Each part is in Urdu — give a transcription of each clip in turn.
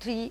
3,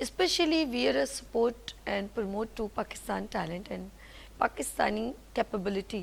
Especially we are a support and promote to Pakistan talent and Pakistani capability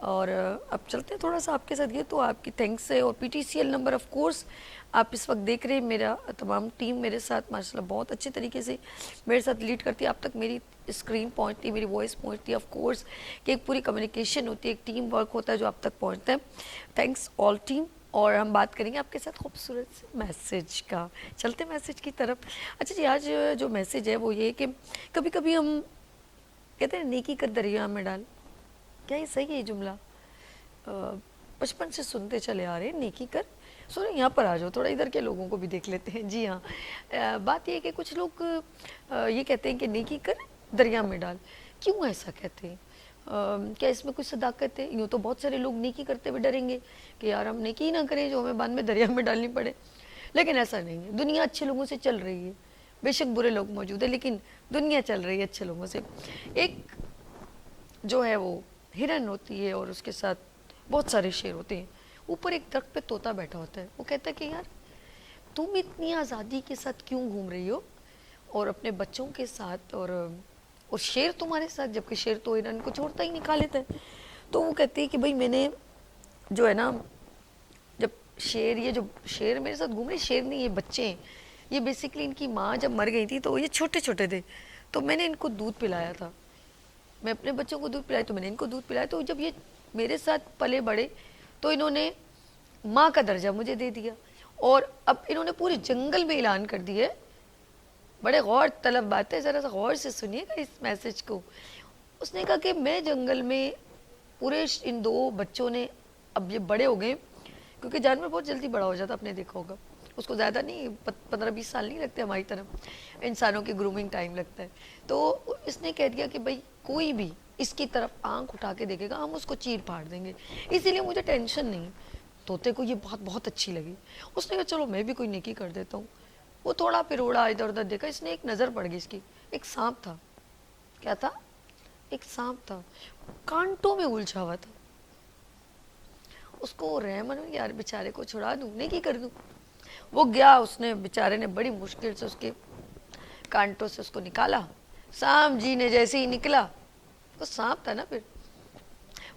اور اب چلتے ہیں تھوڑا سا آپ کے ساتھ یہ تو آپ کی تھینکس ہے. اور P T C L number of course آپ اس وقت دیکھ رہے ہیں, میرا تمام ٹیم میرے ساتھ ماشاء اللہ بہت اچھے طریقے سے میرے ساتھ لیڈ کرتی ہے. اب تک میری اسکرین پہنچتی, میری وائس پہنچتی ہے, آف کورس کہ ایک پوری کمیونیکیشن ہوتی ہے, ایک ٹیم ورک ہوتا ہے جو آپ تک پہنچتا ہے. تھینکس آل ٹیم. اور ہم بات کریں گے آپ کے ساتھ خوبصورت سے میسیج کا. چلتے میسیج کی طرف. اچھا جی, آج جو میسیج ہے وہ یہ کہ کبھی کبھی ہم کہتے ہیں نیکی کر دریا میں ڈال. کیا یہ صحیح ہے یہ جملہ؟ بچپن سے سنتے چلے آ رہے ہیں نیکی کر. سنیں یہاں پر آ جاؤ, تھوڑا ادھر کے لوگوں کو بھی دیکھ لیتے ہیں. جی ہاں, بات یہ ہے کہ کچھ لوگ یہ کہتے ہیں کہ نیکی کر دریا میں ڈال. کیوں ایسا کہتے ہیں؟ کیا اس میں کچھ صداقت ہے؟ یوں تو بہت سارے لوگ نیکی کرتے ہوئے ڈریں گے کہ یار ہم نیکی ہی نہ کریں جو ہمیں بعد میں دریا میں ڈالنی پڑے. لیکن ایسا نہیں ہے, دنیا اچھے لوگوں سے چل رہی ہے. بے شک برے لوگ موجود ہیں لیکن دنیا چل رہی ہے اچھے لوگوں سے. ایک جو ہے وہ ہرن ہوتی ہے اور اس کے ساتھ بہت سارے شیر ہوتے ہیں. اوپر ایک درخت پہ طوطا بیٹھا ہوتا ہے. وہ کہتا ہے کہ یار تم اتنی آزادی کے ساتھ کیوں گھوم رہی ہو اور اپنے بچوں کے ساتھ, اور شیر تمہارے ساتھ, جبکہ شیر تو ہرن کو چھوڑتا ہی نہیں, کھا لیتا ہے. تو وہ کہتی ہے کہ بھائی میں نے جو ہے نا, جب یہ جو شیر میرے ساتھ گھوم رہے, شیر نہیں یہ بچے ہیں, یہ بیسیکلی ان کی ماں جب مر گئی تھی تو یہ چھوٹے چھوٹے تھے, تو میں نے ان کو دودھ پلایا تھا. میں اپنے بچوں کو دودھ پلایا تو میں نے ان کو دودھ پلایا. تو جب یہ میرے ساتھ پلے بڑے تو انہوں نے ماں کا درجہ مجھے دے دیا. اور اب انہوں نے پورے جنگل میں اعلان کر دیا ہے. بڑے غور طلب بات ہے, ذرا سا غور سے سنیے گا اس میسج کو. اس نے کہا کہ میں جنگل میں پورے ان 2 بچوں نے, اب یہ بڑے ہو گئے کیونکہ جانور بہت جلدی بڑا ہو جاتا, آپ نے دیکھا ہوگا. اس کو زیادہ نہیں, 15-20 سال نہیں لگتے ہماری طرف, انسانوں کی گرومنگ ٹائم لگتا ہے. تو اس نے کہہ دیا کہ بھائی کوئی بھی اس کی طرف آنکھ اٹھا کے دیکھے گا ہم اس کو چیر پھاڑ دیں گے, اسی لیے مجھے ٹینشن نہیں. طوطے کو یہ بات بہت اچھی لگی. اس نے کہا چلو میں بھی کوئی نیکی کر دیتا ہوں. وہ تھوڑا پھر اڑا, ادھر ادھر دیکھا, اس نے ایک نظر پڑ گئی اس کی, ایک سانپ تھا. کیا تھا؟ ایک سانپ تھا, کانٹوں میں الجھا ہوا تھا. اس کو رحم آیا, یار بیچارے کو چھڑا دوں, نیکی کر دوں. وہ گیا, اس نے بیچارے نے بڑی مشکل سے اس کے کانٹوں سے اس کو نکالا. سانپ جی نے جیسے ہی نکلا, وہ سانپ تھا نا, پھر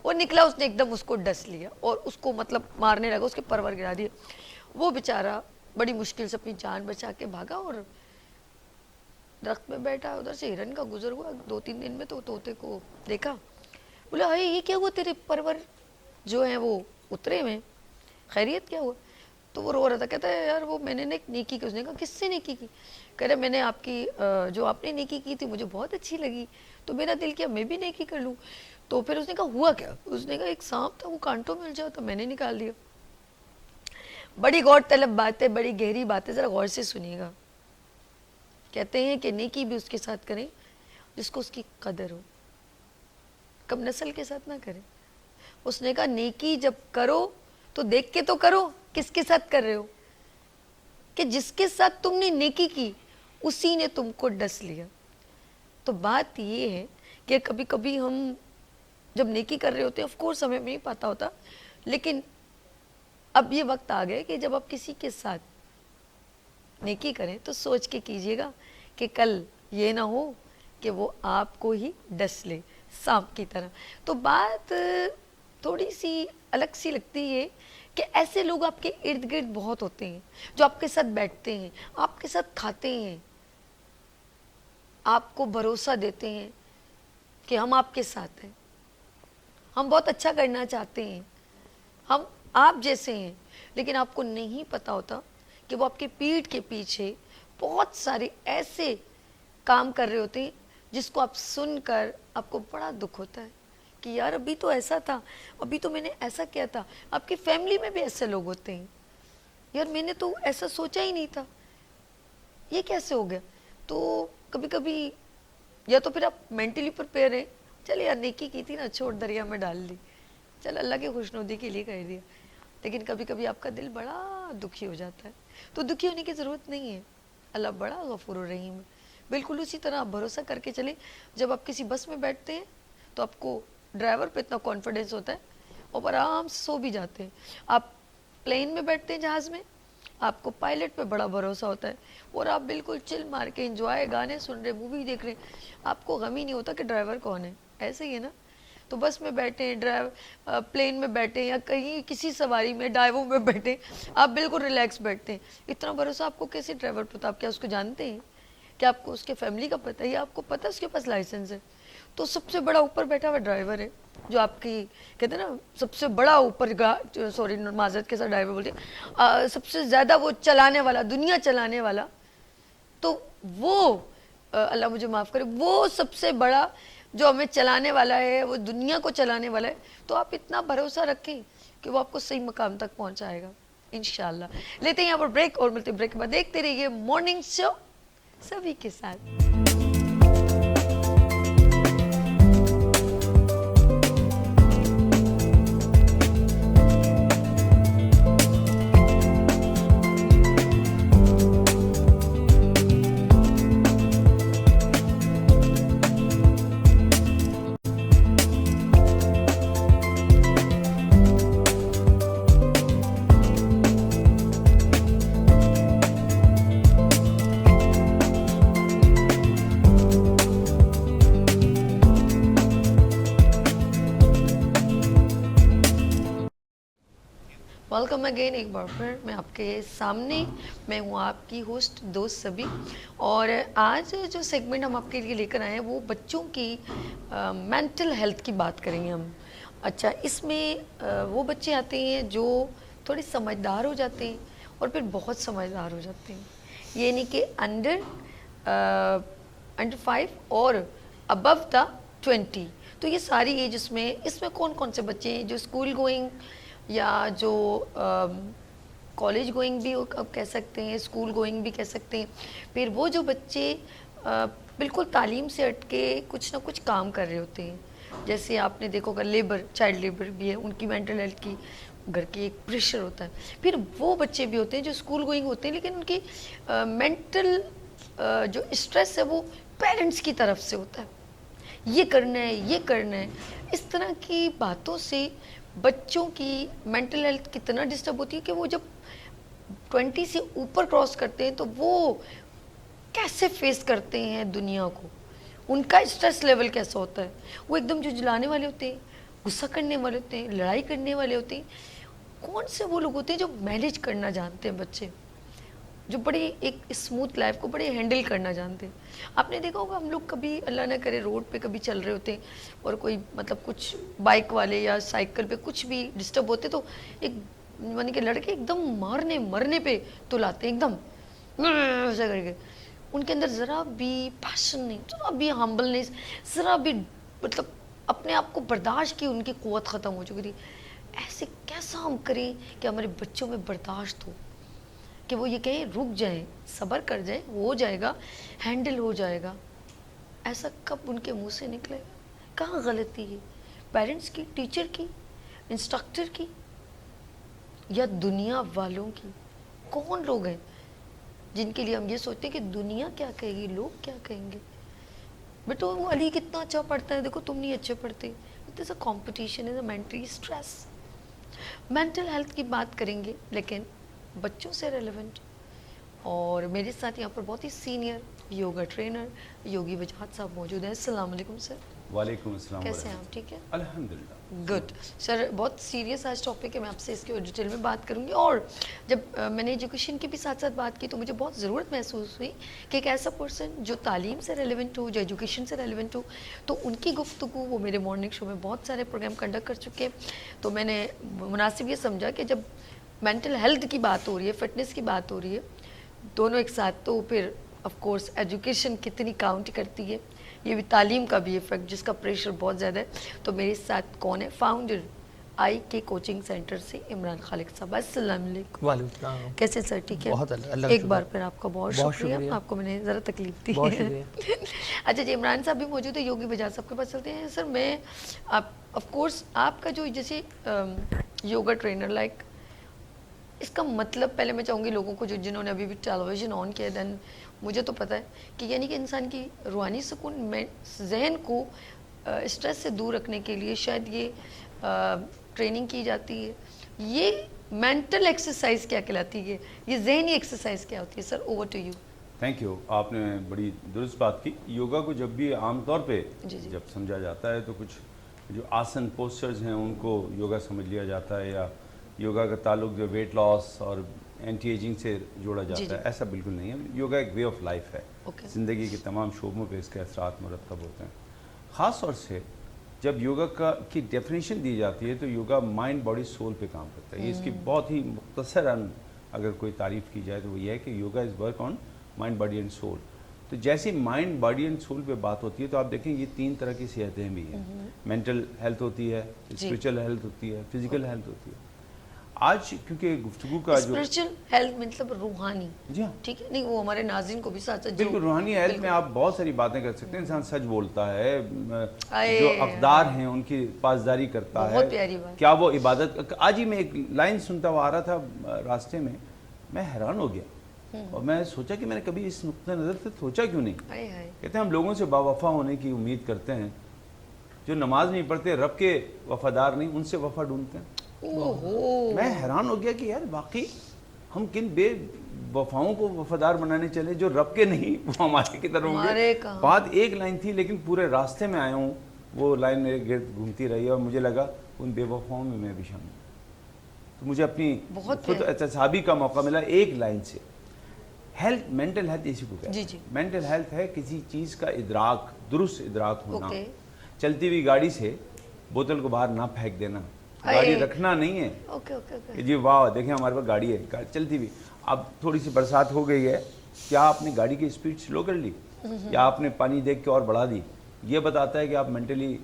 وہ نکلا, اس نے ایک دم اس کو ڈس لیا اور اس کو مطلب مارنے لگا, اس کے پرور گرا دیے. وہ بیچارہ بڑی مشکل سے اپنی جان بچا کے بھاگا اور درخت میں بیٹھا. ادھر سے ہرن کا گزر ہوا 2-3 دن میں, تو طوطے کو دیکھا, بولا ہائے یہ کیا ہوا, تیرے پرور جو ہیں وہ اترے ہوئے, خیریت کیا ہوا؟ تو وہ رو رہا تھا, کہتا ہے یار وہ میں نے ایک نیکی کی. اس نے کہا کس سے نیکی کی؟ کہہ رہے میں نے آپ کی جو آپ نے نیکی کی تھی مجھے بہت اچھی لگی, تو میرا دل کیا میں بھی نیکی کر لوں. تو پھر اس نے کہا ہوا کیا؟ اس نے کہا ایک سانپ تھا, وہ کانٹوں میں الجھا, تو میں نے نکال دیا. بڑی غور طلب بات ہے, بڑی گہری بات ہے, ذرا غور سے سنیے گا. کہتے ہیں کہ نیکی بھی اس کے ساتھ کریں جس کو اس کی قدر ہو, کم نسل کے ساتھ نہ کریں. اس نے کہا نیکی جب کرو تو دیکھ کے تو کرو کس کے ساتھ کر رہے ہو, کہ جس کے ساتھ تم نے نیکی کی اسی نے تم کو ڈس لیا. تو بات یہ ہے کہ کبھی کبھی ہم جب نیکی کر رہے ہوتے ہیں, آف کورس ہمیں نہیں پتا ہوتا, لیکن اب یہ وقت آ گئے کہ جب آپ کسی کے ساتھ نیکی کریں تو سوچ کے کیجئے گا کہ کل یہ نہ ہو کہ وہ آپ کو ہی ڈس لے سانپ کی طرح. تو بات تھوڑی سی الگ سی لگتی ہے کہ ایسے لوگ آپ کے ارد گرد بہت ہوتے ہیں جو آپ کے ساتھ بیٹھتے ہیں, آپ کے ساتھ کھاتے ہیں, آپ کو بھروسہ دیتے ہیں کہ ہم آپ کے ساتھ ہیں, ہم بہت اچھا کرنا چاہتے ہیں, ہم آپ جیسے ہیں. لیکن آپ کو نہیں پتا ہوتا کہ وہ آپ کے پیٹھ کے پیچھے بہت سارے ایسے کام کر رہے ہوتے ہیں جس کو آپ سن کر آپ کو بڑا دکھ ہوتا ہے کہ یار ابھی تو ایسا تھا, ابھی تو میں نے ایسا کیا تھا. آپ کی فیملی میں بھی ایسے لوگ ہوتے ہیں, یار میں نے تو ایسا سوچا ہی نہیں تھا, یہ کیسے ہو گیا. تو کبھی کبھی یا تو پھر آپ مینٹلی پریپیئر ہیں, چلے یار نیکی کی تھی نا, چھوڑ دریا میں ڈال دی, چل اللہ کی خوشنودی کے لیے کہہ دیا. لیکن کبھی کبھی آپ کا دل بڑا دکھی ہو جاتا ہے. تو دکھی ہونے کی ضرورت نہیں ہے, اللہ بڑا غفور الرحیم ہے. بالکل اسی طرح آپ بھروسہ کر کے چلیں. جب آپ کسی بس میں بیٹھتے ہیں تو آپ کو ڈرائیور پہ اتنا کانفیڈنس ہوتا ہے اور آرام سے سو بھی جاتے ہیں. آپ پلین میں بیٹھتے ہیں, جہاز میں, آپ کو پائلٹ پہ بڑا بھروسہ ہوتا ہے اور آپ بالکل چل مار کے انجوائے, گانے سن رہے, مووی دیکھ رہے, آپ کو غم ہی نہیں ہوتا کہ ڈرائیور کون ہے. ایسے ہی ہے نا. تو بس میں بیٹھیں، پلین میں بیٹھیں یا کہیں کسی سواری میں ڈائیو میں بیٹھیں، آپ بالکل ریلیکس بیٹھتے ہیں. اتنا بھروسہ آپ کو کیسے ڈرائیور پہ ہوتا؟ آپ کیا اس کو جانتے ہیں؟ کیا آپ کو اس کے فیملی کا پتہ ہے یا آپ کو پتہ ہے اس کے پاس لائسنس ہے؟ تو سب سے بڑا اوپر بیٹھا ہوا ڈرائیور ہے جو آپ کی کہتے ہیں نا سب سے بڑا اوپر سوری معذرت کے ساتھ ڈرائیور بولتے ہیں، سب سے زیادہ وہ چلانے والا، دنیا چلانے والا، تو وہ اللہ مجھے معاف کرے، وہ سب سے بڑا جو ہمیں چلانے والا ہے، وہ دنیا کو چلانے والا ہے. تو آپ اتنا بھروسہ رکھیں کہ وہ آپ کو صحیح مقام تک پہنچائے گا انشاءاللہ. لیتے ہیں یہاں پر بریک اور ملتے بریک کے بعد دیکھتے رہیے مارننگ شو سبھی کے ساتھ. ویلکم اگین ایک بار پھر میں آپ کے سامنے، میں ہوں آپ کی ہوسٹ دوست سبھی. اور آج جو سیگمنٹ ہم آپ کے لیے لے کر آئے ہیں وہ بچوں کی مینٹل ہیلتھ کی بات کریں گے ہم. اچھا، اس میں وہ بچے آتے ہیں جو تھوڑے سمجھدار ہو جاتے ہیں اور پھر بہت سمجھدار ہو جاتے ہیں، یعنی کہ انڈر 5 اور ابو دا 20. تو یہ ساری ایج اس میں کون کون سے بچے ہیں جو اسکول گوئنگ یا جو کالج گوئنگ بھی کہہ سکتے ہیں، اسکول گوئنگ بھی کہہ سکتے ہیں. پھر وہ جو بچے بالکل تعلیم سے ہٹ کے کچھ نہ کچھ کام کر رہے ہوتے ہیں، جیسے آپ نے دیکھو گا چائلڈ لیبر بھی ہے، ان کی مینٹل ہیلتھ کی گھر کی ایک پریشر ہوتا ہے. پھر وہ بچے بھی ہوتے ہیں جو اسکول گوئنگ ہوتے ہیں لیکن ان کی مینٹل جو اسٹریس ہے وہ پیرنٹس کی طرف سے ہوتا ہے، یہ کرنا ہے یہ کرنا ہے. اس طرح کی باتوں سے بچوں کی مینٹل ہیلتھ کتنا ڈسٹرب ہوتی ہے کہ وہ جب 20 سے اوپر کراس کرتے ہیں تو وہ کیسے فیس کرتے ہیں دنیا کو، ان کا اسٹریس لیول کیسا ہوتا ہے. وہ ایک دم جو جلانے والے ہوتے ہیں، غصہ کرنے والے ہوتے ہیں، لڑائی کرنے والے ہوتے ہیں. کون سے وہ لوگ ہوتے ہیں جو مینیج کرنا جانتے ہیں بچے، جو بڑی ایک اسموتھ لائف کو بڑے ہینڈل کرنا جانتے ہیں. آپ نے دیکھا ہوگا ہم لوگ کبھی اللہ نہ کرے روڈ پہ کبھی چل رہے ہوتے ہیں اور کوئی مطلب کچھ بائک والے یا سائیکل پہ کچھ بھی ڈسٹرب ہوتے تو ایک یعنی کہ لڑکے ایک دم مرنے پہ تو لاتے ایک دم ایسا کر کے. ان کے اندر ذرا بھی پیشن نہیں، ذرا بھی ہمبلنس، ذرا بھی مطلب اپنے آپ کو برداشت کی ان کی قوت ختم ہو چکی تھی. ایسے کیسا ہم کریں کہ ہمارے بچوں میں برداشت ہو، کہ وہ یہ کہیں رک جائیں، صبر کر جائیں، ہو جائے گا، ہینڈل ہو جائے گا. ایسا کب ان کے منہ سے نکلے گا؟ کہاں غلطی ہے؟ پیرنٹس کی، ٹیچر کی، انسٹرکٹر کی یا دنیا والوں کی؟ کون لوگ ہیں جن کے لیے ہم یہ سوچتے ہیں کہ دنیا کیا کہے گی، لوگ کیا کہیں گے؟ بیٹو وہ علی کتنا اچھا پڑھتا ہے، دیکھو تم نہیں اچھے پڑھتے. It is a competition, is a mentally stress. Mental health کی بات کریں گے لیکن بچوں سے ریلیونٹ. اور میرے ساتھ یہاں پر بہت ہی سینئر یوگا ٹرینر یوگی وجاہت صاحب موجود ہیں. السلام علیکم سر. وعلیکم السلام. کیسے ہیں آپ؟ ٹھیک ہے الحمدللہ. گڈ سر. بہت سیریس آج ٹاپک ہے، میں آپ سے اس کے ڈیٹیل میں بات کروں گی. اور جب میں نے ایجوکیشن کی بھی ساتھ ساتھ بات کی تو مجھے بہت ضرورت محسوس ہوئی کہ ایک ایسا پرسن جو تعلیم سے ریلیونٹ ہو، جو ایجوکیشن سے ریلیونٹ ہو، تو ان کی گفتگو وہ میرے مارننگ شو میں بہت سارے پروگرام کنڈکٹ کر چکے. تو میں نے مناسب یہ سمجھا کہ جب مینٹل ہیلتھ کی بات ہو رہی ہے، فٹنس کی بات ہو رہی ہے، دونوں ایک ساتھ، تو پھر آف کورس ایجوکیشن کتنی کاؤنٹ کرتی ہے، یہ بھی تعلیم کا بھی ایفیکٹ جس کا پریشر بہت زیادہ ہے. تو میرے ساتھ کون ہے؟ فاؤنڈر آئی کے کوچنگ سینٹر سے عمران خالق صاحب. السلام علیکم. وعلیکم السلام. کیسے سر؟ ٹھیک ہے. بہت اللہ ایک بار پھر آپ کا بہت شکریہ، آپ کو میں نے ذرا تکلیف دی. بہت شکریہ. اچھا جی، عمران صاحب بھی موجود ہے، یوگی بجاج صاحب کے پاس چلتے ہیں. سر میں آف کورس آپ کا جو جیسے یوگا ٹرینر لائک، اس کا مطلب پہلے میں چاہوں گی لوگوں کو جنہوں نے ابھی بھی ٹیلی ویژن آن کیا، دین مجھے تو پتہ ہے کہ یعنی کہ انسان کی روحانی سکون میں ذہن کو اسٹریس سے دور رکھنے کے لیے شاید یہ ٹریننگ کی جاتی ہے. یہ مینٹل ایکسرسائز کیا کہلاتی ہے؟ یہ ذہنی ایکسرسائز کیا ہوتی ہے؟ Sir over to you. Thank you. آپ نے بڑی درست بات کی. یوگا کو جب بھی عام طور پہ جی جب سمجھا جاتا ہے تو کچھ جو آسن پوسچرز ہیں ان کو یوگا سمجھ لیا جاتا ہے یا یوگا کا تعلق جو ویٹ لاس اور اینٹی ایجنگ سے جوڑا جاتا ہے، ایسا بالکل نہیں ہے. یوگا ایک وے آف لائف ہے. زندگی کے تمام شعبوں پہ اس کے اثرات مرتب ہوتے ہیں. خاص طور سے جب یوگا کی ڈیفینیشن دی جاتی ہے تو یوگا مائنڈ باڈی سول پہ کام کرتا ہے. یہ اس کی بہت ہی مختصراً اگر کوئی تعریف کی جائے تو وہ یہ ہے کہ yoga is work on mind body and soul. تو جیسے مائنڈ باڈی اینڈ سول پہ بات ہوتی ہے تو آپ دیکھیں یہ 3 طرح کی صحتیں بھی ہیں. مینٹل ہیلتھ ہوتی ہے، اسپریچل ہیلتھ ہوتی ہے، فزیکل ہیلتھ ہوتی ہے. آج کیونکہ گفتگو کا جو اسپریچول ہیلتھ مطلب روحانی، جی ہاں ٹھیک ہے، نہیں وہ ہمارے ناظرین کو بھی ساتھ بالکل روحانی ہیلتھ میں آپ بہت ساری باتیں کر سکتے ہیں. انسان سچ بولتا ہے، جو اقدار ہیں ان کی پاسداری کرتا ہے. بہت پیاری بات. کیا وہ عبادت. آج ہی میں ایک لائن سنتا ہوا آ رہا تھا راستے میں حیران ہو گیا اور میں سوچا کہ میں نے کبھی اس نقطہ نظر سے سوچا کیوں نہیں. کہتے ہیں ہم لوگوں سے باوفا ہونے کی امید کرتے ہیں، جو نماز نہیں پڑھتے رب کے وفادار نہیں ان سے وفا ڈھونڈتے ہیں. میں حیران ہو گیا کہ یار واقعی ہم کن بے وفاؤں کو وفادار بنانے چلے جو رب کے نہیں وہ ہمارے کی طرف ہوں گے. بات ایک لائن تھی لیکن پورے راستے میں آیا ہوں وہ لائن میرے گرد گھومتی رہی اور مجھے لگا ان بے وفاؤں میں بھی شامل. تو مجھے اپنی خود احتسابی کا موقع ملا ایک لائن سے. ہیلتھ، مینٹل ہیلتھ اسی کو کہتے ہیں. مینٹل ہیلتھ ہے کسی چیز کا ادراک، درست ادراک ہونا. چلتی ہوئی گاڑی سے بوتل کو باہر نہ پھینک دینا، گاڑی رکھنا نہیں ہے جی واہ دیکھیں ہمارے پاس گاڑی ہے چلتی ہوئی. اب تھوڑی سی برسات ہو گئی ہے، کیا آپ نے گاڑی کی اسپیڈ سلو کر لی یا آپ نے پانی دیکھ کے اور بڑھا دی؟ یہ بتاتا ہے کہ آپ مینٹلی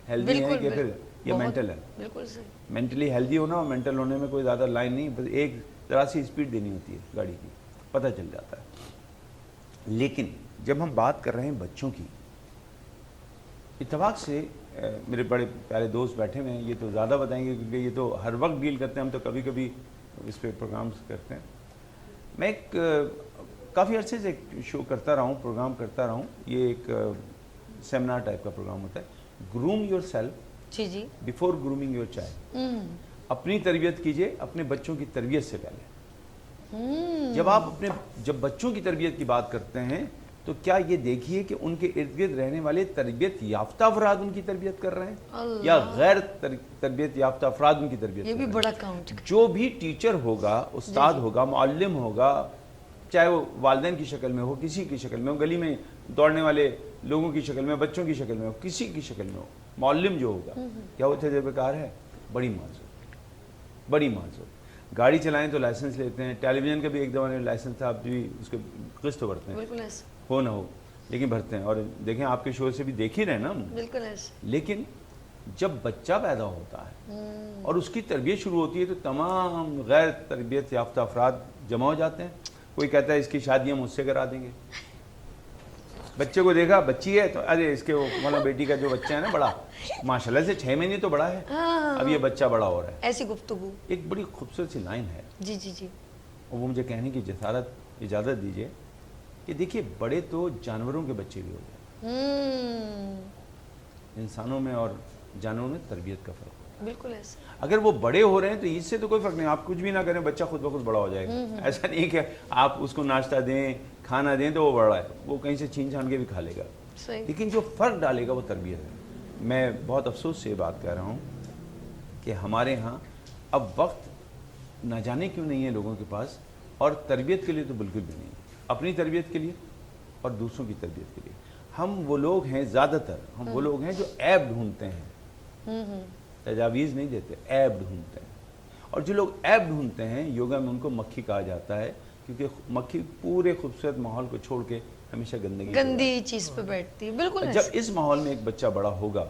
ہیلدی ہیں کہ پھر یہ مینٹل ہے. بالکل صحیح. مینٹلی ہیلدی ہونا اور مینٹل ہونے میں کوئی زیادہ لائن نہیں، بس ایک ذرا سی اسپیڈ دینی ہوتی ہے گاڑی کی، پتہ چل جاتا ہے. لیکن جب ہم بات کر رہے ہیں بچوں کی، اتفاق سے میرے بڑے پیارے دوست بیٹھے ہوئے ہیں، یہ تو زیادہ بتائیں گے کیونکہ یہ تو ہر وقت ڈیل کرتے ہیں، ہم تو کبھی کبھی اس پہ پروگرامز کرتے ہیں. میں ایک کافی عرصے سے ایک شو کرتا رہا ہوں، پروگرام کرتا رہا ہوں. یہ ایک سیمینار ٹائپ کا پروگرام ہوتا ہے، گروم یور سیلف جی بیفور گرومنگ یور چائلڈ. اپنی تربیت کیجئے اپنے بچوں کی تربیت سے پہلے. جب بچوں کی تربیت کی بات کرتے ہیں تو کیا یہ دیکھیے کہ ان کے ارد گرد رہنے والے تربیت یافتہ افراد ان کی تربیت کر رہے ہیں یا غیر تربیت یافتہ افراد ان کی تربیت یہ بھی بڑا کاؤنٹ. جو بھی ٹیچر ہوگا، استاد ہوگا، معلم ہوگا، چاہے وہ والدین کی شکل میں ہو، کسی کی شکل میں ہو، گلی میں دوڑنے والے لوگوں کی شکل میں، بچوں کی شکل میں ہو، کسی کی شکل میں ہو، معلم جو ہوگا کیا وہ تجربہ کار ہے؟ بڑی معذور، بڑی معذور. گاڑی چلائیں تو لائسنس لیتے ہیں. ٹیلی ویژن کا بھی ایک زمانے میں لائسنس تھا، اب بھی اس کے قسط بھرتے ہیں، ہو نہ ہو لیکن بھرتے ہیں. اور دیکھیں آپ کے شو سے بھی دیکھ ہی رہے نا. بالکل ایسے. لیکن جب بچہ پیدا ہوتا ہے اور اس کی تربیت شروع ہوتی ہے تو تمام غیر تربیت یافتہ افراد جمع ہو جاتے ہیں. کوئی کہتا ہے اس کی شادی ہم اس سے کرا دیں گے. بچے کو دیکھا بچی ہے تو ارے اس کے مولانا بیٹی کا جو بچہ ہے نا بڑا، ماشاءاللہ سے 6 مہینے تو بڑا ہے، اب یہ بچہ بڑا ہو رہا ہے. ایسی گفتگو. ایک بڑی خوبصورت سی لائن ہے جی جی جی، اور وہ مجھے کہنے کی اجازت دیجیے کہ دیکھیے بڑے تو جانوروں کے بچے بھی ہو جائیں. انسانوں میں اور جانوروں میں تربیت کا فرق ہوتا ہے. بالکل ایسے. اگر وہ بڑے ہو رہے ہیں تو اس سے تو کوئی فرق نہیں، آپ کچھ بھی نہ کریں بچہ خود بخود بڑا ہو جائے گا. ایسا نہیں کہ آپ اس کو ناشتہ دیں، کھانا دیں تو وہ بڑا ہے، وہ کہیں سے چھین چھان کے بھی کھا لے گا. لیکن جو فرق ڈالے گا وہ تربیت ہے. میں بہت افسوس سے یہ بات کہہ رہا ہوں کہ ہمارے ہاں اب وقت نہ جانے کیوں نہیں ہے لوگوں کے پاس، اور تربیت کے لیے تو بالکل بھی نہیں ہے. اپنی تربیت کے لیے اور دوسروں کی تربیت کے لیے ہم وہ لوگ ہیں، زیادہ تر ہم وہ لوگ ہیں جو عیب ڈھونڈتے ہیں، تجاویز نہیں دیتے، عیب ڈھونڈتے ہیں. اور جو لوگ عیب ڈھونڈتے ہیں یوگا میں ان کو مکھی کہا جاتا ہے، کیونکہ مکھی پورے خوبصورت ماحول کو چھوڑ کے ہمیشہ گندی چیز پہ بیٹھتی ہے. بالکل. جب اس ماحول میں ایک بچہ بڑا ہوگا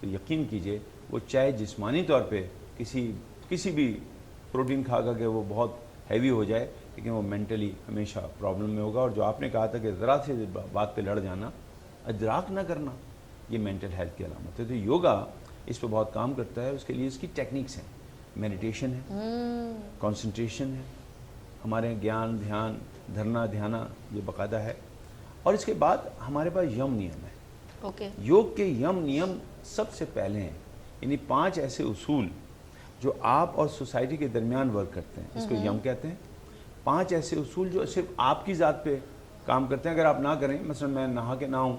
تو یقین کیجئے وہ چاہے جسمانی طور پہ کسی بھی پروٹین کھا کر کے وہ بہت ہیوی ہو جائے، لیکن وہ مینٹلی ہمیشہ پرابلم میں ہوگا. اور جو آپ نے کہا تھا کہ ذرا سے بات پہ لڑ جانا، ادراک نہ کرنا، یہ مینٹل ہیلتھ کی علامت ہے. تو یوگا اس پہ بہت کام کرتا ہے. اس کے لیے اس کی ٹیکنیکس ہیں، میڈیٹیشن ہے، کنسنٹریشن ہے، ہمارے گیان، دھیان، دھرنا، دھیانا، یہ باقاعدہ ہے. اور اس کے بعد ہمارے پاس یم نیم ہے. یوگ کے یم نیم سب سے پہلے ہیں، یعنی 5 ایسے اصول جو آپ اور سوسائٹی کے درمیان ورک کرتے ہیں، اس کو یم کہتے ہیں. 5 ایسے اصول جو صرف آپ کی ذات پہ کام کرتے ہیں. اگر آپ نہ کریں، مثلا میں نہا کے نہ ہوں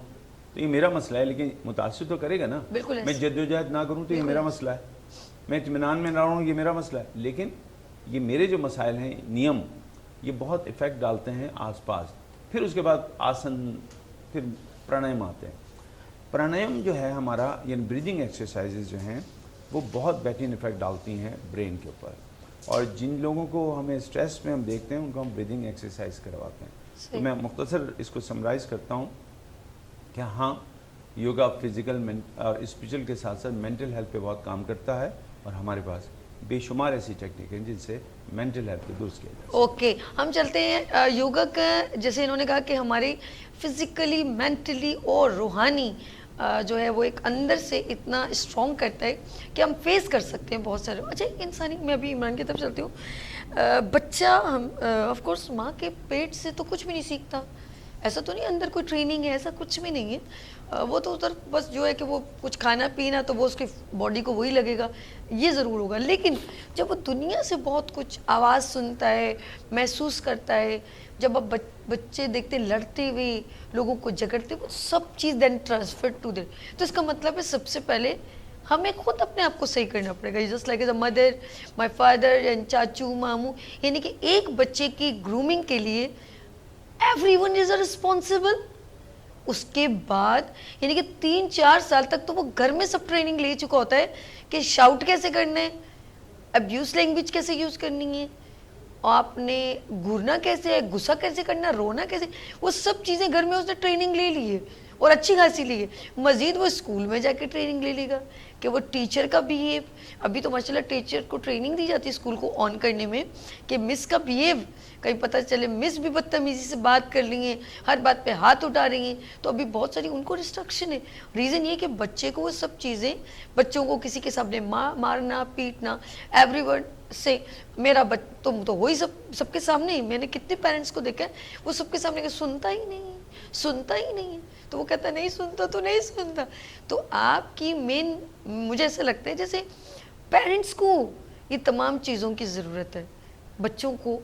تو تو یہ میرا مسئلہ ہے, لیکن متاثر تو کرے گا نا. بالکل میں جدوجہد نہ کروں تو یہ میرا مسئلہ ہے, میں اطمینان میں نہ رہوں یہ میرا مسئلہ ہے. لیکن یہ میرے جو مسائل ہیں, نیم, یہ بہت افیکٹ ڈالتے ہیں آس پاس. پھر اس کے بعد آسن, پھر پرانیم آتے ہیں. پرانیم جو ہے ہمارا, یعنی بریدنگ ایکسرسائزز جو ہیں وہ بہت بہترین افیکٹ ڈالتی ہیں برین کے اوپر. اور جن لوگوں کو ہمیں اسٹریس میں ہم دیکھتے ہیں ان کو ہم بریدنگ ایکسرسائز کرواتے ہیں. تو میں مختصر اس کو سمرائز کرتا ہوں کہ ہاں, یوگا فزیکل اور اسپریچول کے ساتھ ساتھ مینٹل ہیلتھ پہ بہت کام کرتا ہے, اور ہمارے پاس بے شمار ایسی ٹیکنیک ہیں جن سے مینٹل ہیلتھ کو درست کیا جائے. اوکے, ہم چلتے ہیں یوگا کا, جیسے انہوں نے کہا کہ ہماری فزیکلی, مینٹلی اور روحانی جو ہے وہ ایک اندر سے اتنا اسٹرانگ کرتا ہے کہ ہم فیس کر سکتے ہیں بہت سارے. اچھا, انسانی, میں ابھی عمران کی طرف چلتی ہوں. بچہ ہم آف کورس ماں کے پیٹ سے تو کچھ بھی نہیں سیکھتا, ایسا تو نہیں اندر کوئی ٹریننگ ہے, ایسا کچھ بھی نہیں ہے. وہ تو ادھر بس جو ہے کہ وہ کچھ کھانا پینا تو وہ اس کی باڈی کو وہی لگے گا, یہ ضرور ہوگا. لیکن جب وہ دنیا سے بہت کچھ آواز سنتا ہے, محسوس کرتا ہے, جب اب بچے دیکھتے لڑتے ہوئے, لوگوں کو جگڑتے, وہ سب چیز دین ٹرانسفر ٹو دیر. تو اس کا مطلب ہے سب سے پہلے ہمیں خود اپنے آپ کو صحیح کرنا پڑے گا. Just like a mother, my father and چاچو, ماموں, یعنی کہ ایک بچے کی گرومنگ کے لیے everyone is a responsible. اس کے بعد یعنی کہ 3-4 سال تک تو وہ گھر میں سب ٹریننگ لے چکا ہوتا ہے کہ شاؤٹ کیسے کرنا ہے, ابیوز لینگویج کیسے یوز کرنی ہے, آپ نے گھورنا کیسے ہے, غصہ کیسے کرنا, رونا کیسے, وہ سب چیزیں گھر میں اس نے ٹریننگ لے لی ہے اور اچھی خاصی لی ہے. مزید وہ اسکول میں جا کے ٹریننگ لے لے گا کہ وہ ٹیچر کا بیہیو, ابھی تو ماشاءاللہ ٹیچر کو ٹریننگ دی جاتی ہے اسکول کو آن کرنے میں کہ مس کا بیہیو, کہیں پتہ چلے مس بھی بدتمیزی سے بات کر رہی ہیں, ہر بات پہ ہاتھ اٹھا رہی ہیں, تو ابھی بہت ساری ان کو ریسٹرکشن ہے. ریزن یہ کہ بچے کو وہ سب چیزیں, بچوں کو کسی کے سامنے مارنا, پیٹنا, ایوری ورڈ سے میرا تم تو وہی سب کے سامنے ہی, میں نے کتنے پیرنٹس کو دیکھا ہے وہ سب کے سامنے کہ سنتا ہی نہیں ہے, تو وہ کہتا نہیں سنتا تو نہیں سنتا. تو آپ کی مین, مجھے ایسا لگتا ہے جیسے پیرنٹس کو یہ تمام چیزوں کی ضرورت ہے, بچوں کو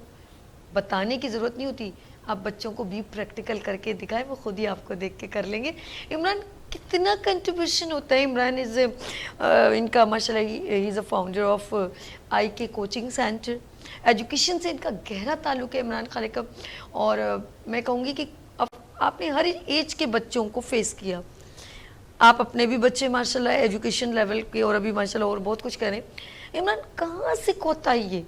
بتانے کی ضرورت نہیں ہوتی. آپ بچوں کو بھی پریکٹیکل کر کے دکھائیں, وہ خود ہی آپ کو دیکھ کے کر لیں گے. عمران, کتنا کنٹریبیوشن ہوتا ہے عمران از ان کا ماشاءاللہ ہی از اے فاؤنڈر آف آئی کے کوچنگ سینٹر. ایجوکیشن سے ان کا گہرا تعلق ہے عمران خالق کا, اور میں کہوں گی کہ آپ نے ہر ایج کے بچوں کو فیس کیا. آپ اپنے بھی بچے ماشاءاللہ ایجوکیشن لیول کے اور ابھی ماشاءاللہ اور بہت کچھ کریں. عمران, کہاں سے کوتاہی ہے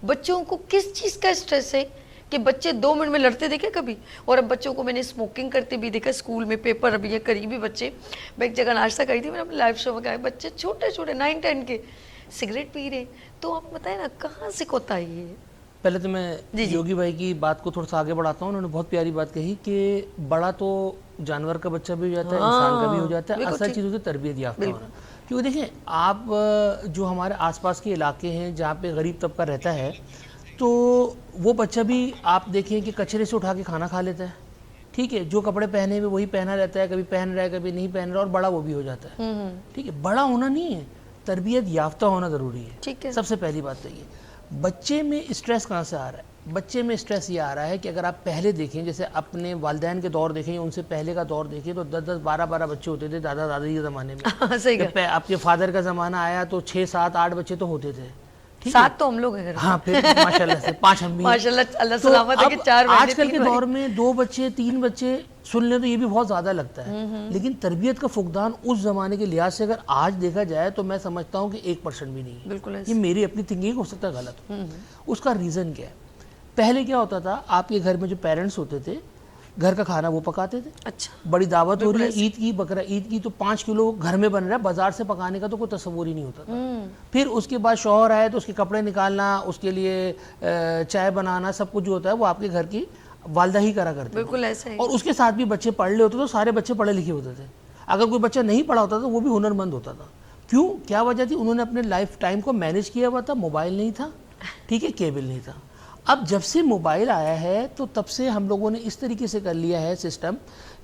بچوں کو, کس چیز کا اسٹریس ہے کہ بچے 2 منٹ میں لڑتے دیکھے کبھی؟ اور اب بچوں کو میں نے اسموکنگ کرتے بھی دیکھا اسکول میں, پیپر ابھی یہ قریبی بچے, میں ایک جگہ ناشتہ کری تھی, میں نے اپنے لائیو شو میں کہا بچے چھوٹے 9-10 کے سگریٹ پی رہے. تو آپ بتائیں نا کہاں سے کوتاہی ہے؟ پہلے تو میں یوگی بھائی کی بات کو تھوڑا سا آگے بڑھاتا ہوں. انہوں نے بہت پیاری بات کہی کہ بڑا تو جانور کا بچہ بھی ہو جاتا ہے, انسان کا بھی ہو جاتا ہے, اصل چیز ہوتی ہے تربیت یافتہ ہونا. کیونکہ دیکھیں آپ, جو ہمارے آس پاس کے علاقے ہیں جہاں پہ غریب طبقہ رہتا ہے, تو وہ بچہ بھی آپ دیکھیں کہ کچرے سے اٹھا کے کھانا کھا لیتا ہے, ٹھیک ہے, جو کپڑے پہنے ہوئے وہی پہنا رہتا ہے, کبھی پہن رہا ہے کبھی نہیں پہن رہا, اور بڑا وہ بھی ہو جاتا ہے. ٹھیک ہے, بڑا ہونا نہیں ہے, تربیت یافتہ ہونا ضروری ہے. سب سے پہلی بات تو یہ. بچے میں اسٹریس کہاں سے آ رہا ہے؟ بچے میں اسٹریس یہ آ رہا ہے کہ اگر آپ پہلے دیکھیں, جیسے اپنے والدین کے دور دیکھیں, ان سے پہلے کا دور دیکھیں, تو 10-10, 12-12 بچے ہوتے تھے دادا دادی کے زمانے میں. جب آپ کے فادر کا زمانہ آیا تو 6-7-8 بچے تو ہوتے تھے. 7 تو ہم لوگ ہیں. ہاں, پھر ماشاءاللہ سے 5 ہم بھی. ماشاءاللہ, اللہ سلامت ہے کہ 4 آج کل کے دور میں 2 بچے 3 بچے سن لیں تو یہ بھی بہت زیادہ لگتا ہے. لیکن تربیت کا فقدان اس زمانے کے لحاظ سے اگر آج دیکھا جائے تو میں سمجھتا ہوں کہ 1% بھی نہیں ہے. بالکل, یہ میری اپنی تھنکنگ ہو سکتا ہے غلط. اس کا ریزن کیا ہے؟ پہلے کیا ہوتا تھا, آپ کے گھر میں جو پیرنٹس ہوتے تھے, گھر کا کھانا وہ پکاتے تھے. اچھا, بڑی دعوت ہو رہی ہے عید کی, بقرہ عید کی, تو 5 کلو گھر میں بن رہا ہے, بازار سے پکانے کا تو کوئی تصور ہی نہیں ہوتا تھا. پھر اس کے بعد شوہر آئے تو اس کے کپڑے نکالنا, اس کے لیے چائے بنانا, سب کچھ جو ہوتا ہے وہ آپ کے گھر کی والدہ ہی کرا کرتے. بالکل ایسا ہے. اور اس کے ساتھ بھی بچے پڑھ لے ہوتے تو سارے بچے پڑھے لکھے ہوتے تھے. اگر کوئی بچہ نہیں پڑھا ہوتا تو وہ بھی ہنر مند ہوتا تھا. کیوں, کیا وجہ تھی؟ انہوں نے اپنے لائف ٹائم کو مینیج کیا ہوا تھا, موبائل نہیں تھا, ٹھیک ہے, کیبل نہیں تھا. اب جب سے موبائل آیا ہے تو تب سے ہم لوگوں نے اس طریقے سے کر لیا ہے سسٹم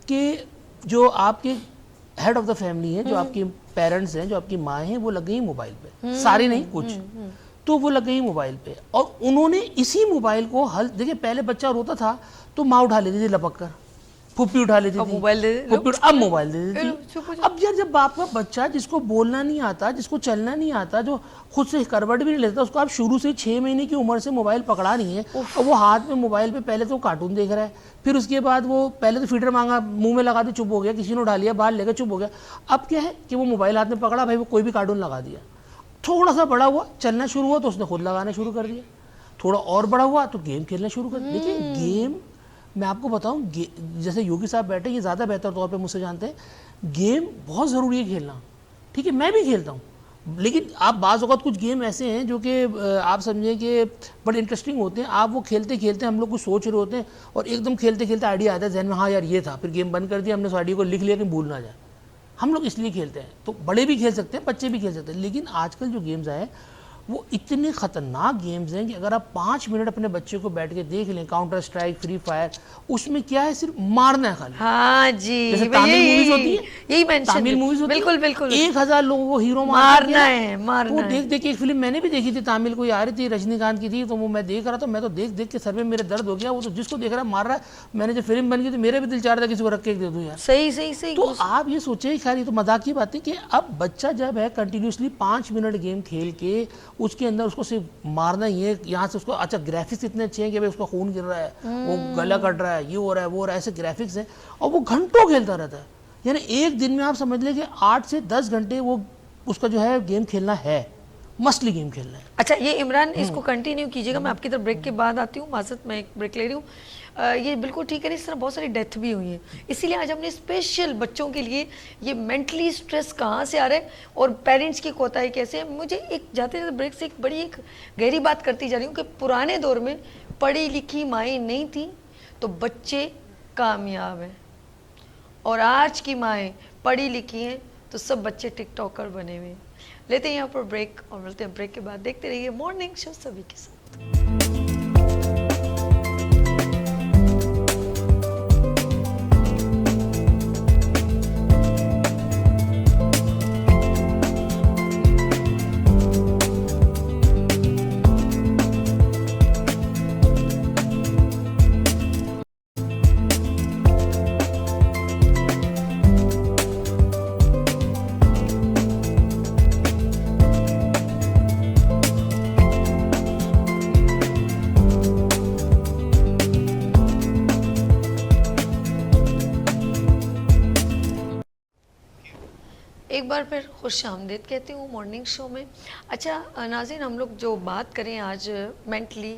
کہ جو آپ کے ہیڈ آف دا فیملی ہیں, جو آپ کی پیرنٹس ہیں, جو آپ کی ماں ہیں, وہ لگ گئی موبائل پہ. ساری نہیں, کچھ تو وہ لگ گئی موبائل پہ. اور انہوں نے اسی موبائل کو حل, دیکھیں پہلے بچہ روتا تھا تو ماں اٹھا لیتی تھی لپک کر, پھپھی اٹھا لیتی تھی, موبائل دے دے, اب موبائل دے دیتی. اب یار جب آپ کا بچہ جس کو بولنا نہیں آتا, جس کو چلنا نہیں آتا, جو خود سے کروٹ بھی نہیں لیتا, اس کو آپ شروع سے 6 مہینے کی عمر سے موبائل پکڑا نہیں ہے, اور وہ ہاتھ میں موبائل پہ پہلے تو کارٹون دیکھ رہا ہے, پھر اس کے بعد وہ پہلے تو فیڈر مانگا, منہ میں لگا دی, چپ ہو گیا, کسی نے اٹھا لیا باہر لے کے چپ ہو گیا. اب کیا ہے کہ وہ موبائل ہاتھ میں پکڑا, بھائی وہ کوئی بھی کارٹون لگا دیا. تھوڑا سا بڑا ہوا, چلنا شروع ہوا تو اس نے خود لگانا شروع کر دیا. تھوڑا اور بڑا ہوا تو گیم کھیلنا شروع کر دیا. دیکھیں گیم میں آپ کو بتاؤں, جیسے یوگی صاحب بیٹھے, یہ زیادہ بہتر طور پہ مجھ سے جانتے ہیں, گیم بہت ضروری ہے کھیلنا, ٹھیک ہے, میں بھی کھیلتا ہوں, لیکن آپ بعض اوقات کچھ گیم ایسے ہیں جو کہ آپ سمجھیں کہ بڑے انٹرسٹنگ ہوتے ہیں. آپ وہ کھیلتے کھیلتے ہم لوگ کچھ سوچ رہے ہوتے ہیں اور ایک دم کھیلتے کھیلتے آئیڈیا آتا ہے ذہن میں, ہاں یار یہ تھا, پھر گیم بند کر دیا ہم نے, اس آئیڈیا کو لکھ لیا کہ بھول نہ جائے. ہم لوگ اس لیے کھیلتے ہیں. تو بڑے بھی کھیل سکتے ہیں, بچے بھی کھیل سکتے ہیں, لیکن آج کل جو گیمز آئے وہ اتنے خطرناک گیمز ہیں کہ اگر آپ 5 منٹ اپنے بچے کو بیٹھ کے دیکھ لیں, کاؤنٹر اسٹرائک, فری فائر, اس میں کیا ہے, صرف مارنا ہے خالی. ہاں جی, جیسے تامل موویز ہوتی ہیں, یہی مینشن, تامل موویز ہوتی ہیں, بالکل بالکل, 1000 لوگوں کو ہیرو مارنا ہے, مارنا وہ ہے. دیکھ دیکھ کے ایک فلم میں نے بھی دیکھی تھی تامل, کوئی آ رہی تھی رجنی کانت کی تھی, تو وہ میں دیکھ رہا تھا, میں تو دیکھ دیکھ کے سر میں میرے درد ہو گیا. وہ تو جس کو دیکھ رہا ہے مار رہا ہے. میں نے جب فلم بن گئی تو میرا بھی دل چاہ رہا تھا کسی کو رکھ کے دے دوں یار. صحیح صحیح صحیح. تو آپ یہ سوچیں, خیر یہ تو مذاق کی بات ہے کہ اب بچہ جب ہے کنٹینیوسلی 5 منٹ گیم کھیل کے اس کے اندر اس کو صرف مارنا ہی ہے, یہاں سے اس کو اچھا گرافکس اتنے اچھے ہیں کہ اس کا خون گر رہا ہے, وہ گلا کٹ رہا ہے, یہ ہو رہا ہے, وہ ہو رہا ہے, ایسے گرافکس ہیں, اور وہ گھنٹوں کھیلتا رہتا ہے. یعنی ایک دن میں آپ سمجھ لیں کہ 8 سے 10 گھنٹے وہ اس کا جو ہے گیم کھیلنا ہے, مسلی گیم کھیلنا ہے. اچھا یہ عمران اس کو کنٹینیو کیجیے گا, میں آپ کی طرف بریک کے بعد آتی ہوں, معذرت میں ایک بریک لے رہی ہوں. یہ بالکل ٹھیک ہے, اس طرح بہت ساری ڈیتھ بھی ہوئی ہیں, اسی لیے آج ہم نے اسپیشل بچوں کے لیے یہ مینٹلی سٹریس کہاں سے آ رہا ہے اور پیرنٹس کی کوتاہی کیسے ہے. مجھے ایک جاتے جاتے بریک سے ایک بڑی ایک گہری بات کرتی جا رہی ہوں کہ پرانے دور میں پڑھی لکھی مائیں نہیں تھیں تو بچے کامیاب ہیں, اور آج کی مائیں پڑھی لکھی ہیں تو سب بچے ٹک ٹاکر بنے ہوئے ہیں. لیتے ہیں یہاں پر بریک اور ملتے ہیں بریک کے بعد. دیکھتے رہیے مارننگ شو سبھی کے ساتھ. ایک بار پھر خوش آمدید کہتی ہوں مارننگ شو میں. اچھا ناظرین, ہم لوگ جو بات کریں آج مینٹلی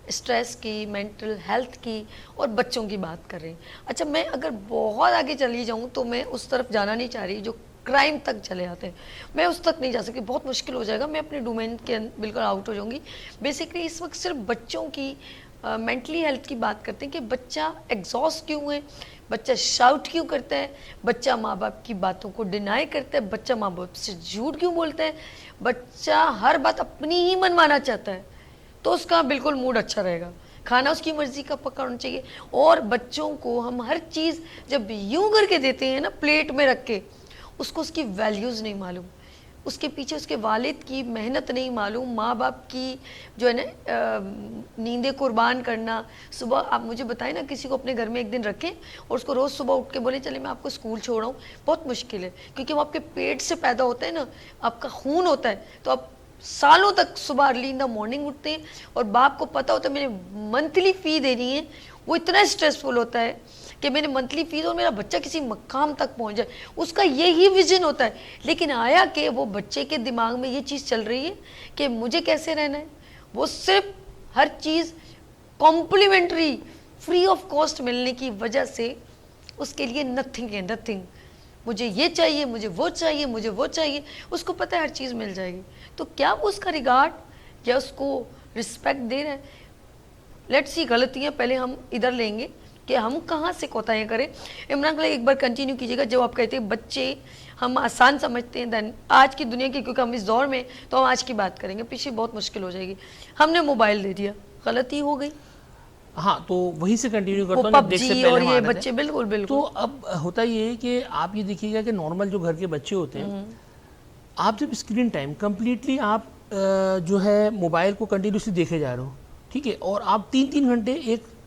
اسٹریس کی, مینٹل ہیلتھ کی, اور بچوں کی بات کر رہے ہیں. اچھا میں اگر بہت آگے چلی جاؤں تو میں اس طرف جانا نہیں چاہ رہی جو کرائم تک چلے آتے ہیں, میں اس تک نہیں جا سکتی, بہت مشکل ہو جائے گا, میں اپنے ڈومین کے بالکل آؤٹ ہو جاؤں گی. بیسکلی اس وقت صرف بچوں کی مینٹلی ہیلتھ کی بات کرتے ہیں کہ بچہ ایگزاسٹ کیوں ہے, بچہ شاؤٹ کیوں کرتا ہے, بچہ ماں باپ کی باتوں کو ڈینائی کرتا ہے, بچہ ماں باپ سے جھوٹ کیوں بولتا ہے, بچہ ہر بات اپنی ہی منوانا چاہتا ہے, تو اس کا بالکل موڈ اچھا رہے گا, کھانا اس کی مرضی کا پکانا چاہیے. اور بچوں کو ہم ہر چیز جب یوں کر کے دیتے ہیں نا پلیٹ میں رکھ کے, اس کو اس کی ویلیوز نہیں معلوم, اس کے پیچھے اس کے والد کی محنت نہیں معلوم, ماں باپ کی جو ہے نا نیندیں قربان کرنا. صبح آپ مجھے بتائیں نا, کسی کو اپنے گھر میں ایک دن رکھیں اور اس کو روز صبح اٹھ کے بولیں چلے میں آپ کو اسکول چھوڑا ہوں, بہت مشکل ہے, کیونکہ وہ آپ کے پیٹ سے پیدا ہوتا ہے نا, آپ کا خون ہوتا ہے, تو آپ سالوں تک صبح ارلی ان دا مارننگ اٹھتے ہیں, اور باپ کو پتہ ہوتا ہے میں نے منتھلی فی دینی ہے, وہ اتنا اسٹریسفل ہوتا ہے کہ میں نے منتھلی فیس اور میرا بچہ کسی مقام تک پہنچ جائے, اس کا یہی ویژن ہوتا ہے. لیکن آیا کہ وہ بچے کے دماغ میں یہ چیز چل رہی ہے کہ مجھے کیسے رہنا ہے, وہ صرف ہر چیز کمپلیمنٹری فری آف کاسٹ ملنے کی وجہ سے اس کے لیے نتھنگ ہے, نتھنگ, مجھے یہ چاہیے, مجھے وہ چاہیے, مجھے وہ چاہیے. اس کو پتہ ہے ہر چیز مل جائے گی, تو کیا وہ اس کا ریگارڈ یا اس کو رسپیکٹ دے رہے ہیں. لیٹس سی, غلطیاں پہلے ہم ادھر لیں گے کہ ہم کہاں سے کوتاہیاں کریں. عمران ایک بار کنٹینیو کیجیے گا, جب آپ کہتے ہیں بچے ہم آسان سمجھتے ہیں, دین آج کی دنیا کی, کیونکہ ہم اس دور میں, تو ہم آج کی بات کریں گے, پیچھے بہت مشکل ہو جائے گی. ہم نے موبائل دے دیا, غلطی ہو گئی. ہاں تو وہیں سے کنٹینیو کرتا ہوں, پب جی اور یہ بچے بالکل بالکل. تو اب ہوتا یہ ہے کہ آپ یہ دیکھیے گا کہ نارمل جو گھر کے بچے ہوتے ہیں, آپ جب اسکرین ٹائم کمپلیٹلی آپ جو ہے موبائل کو کنٹینیوسلی دیکھے جا رہے ہو, ٹھیک ہے, اور آپ 3-3 گھنٹے ایک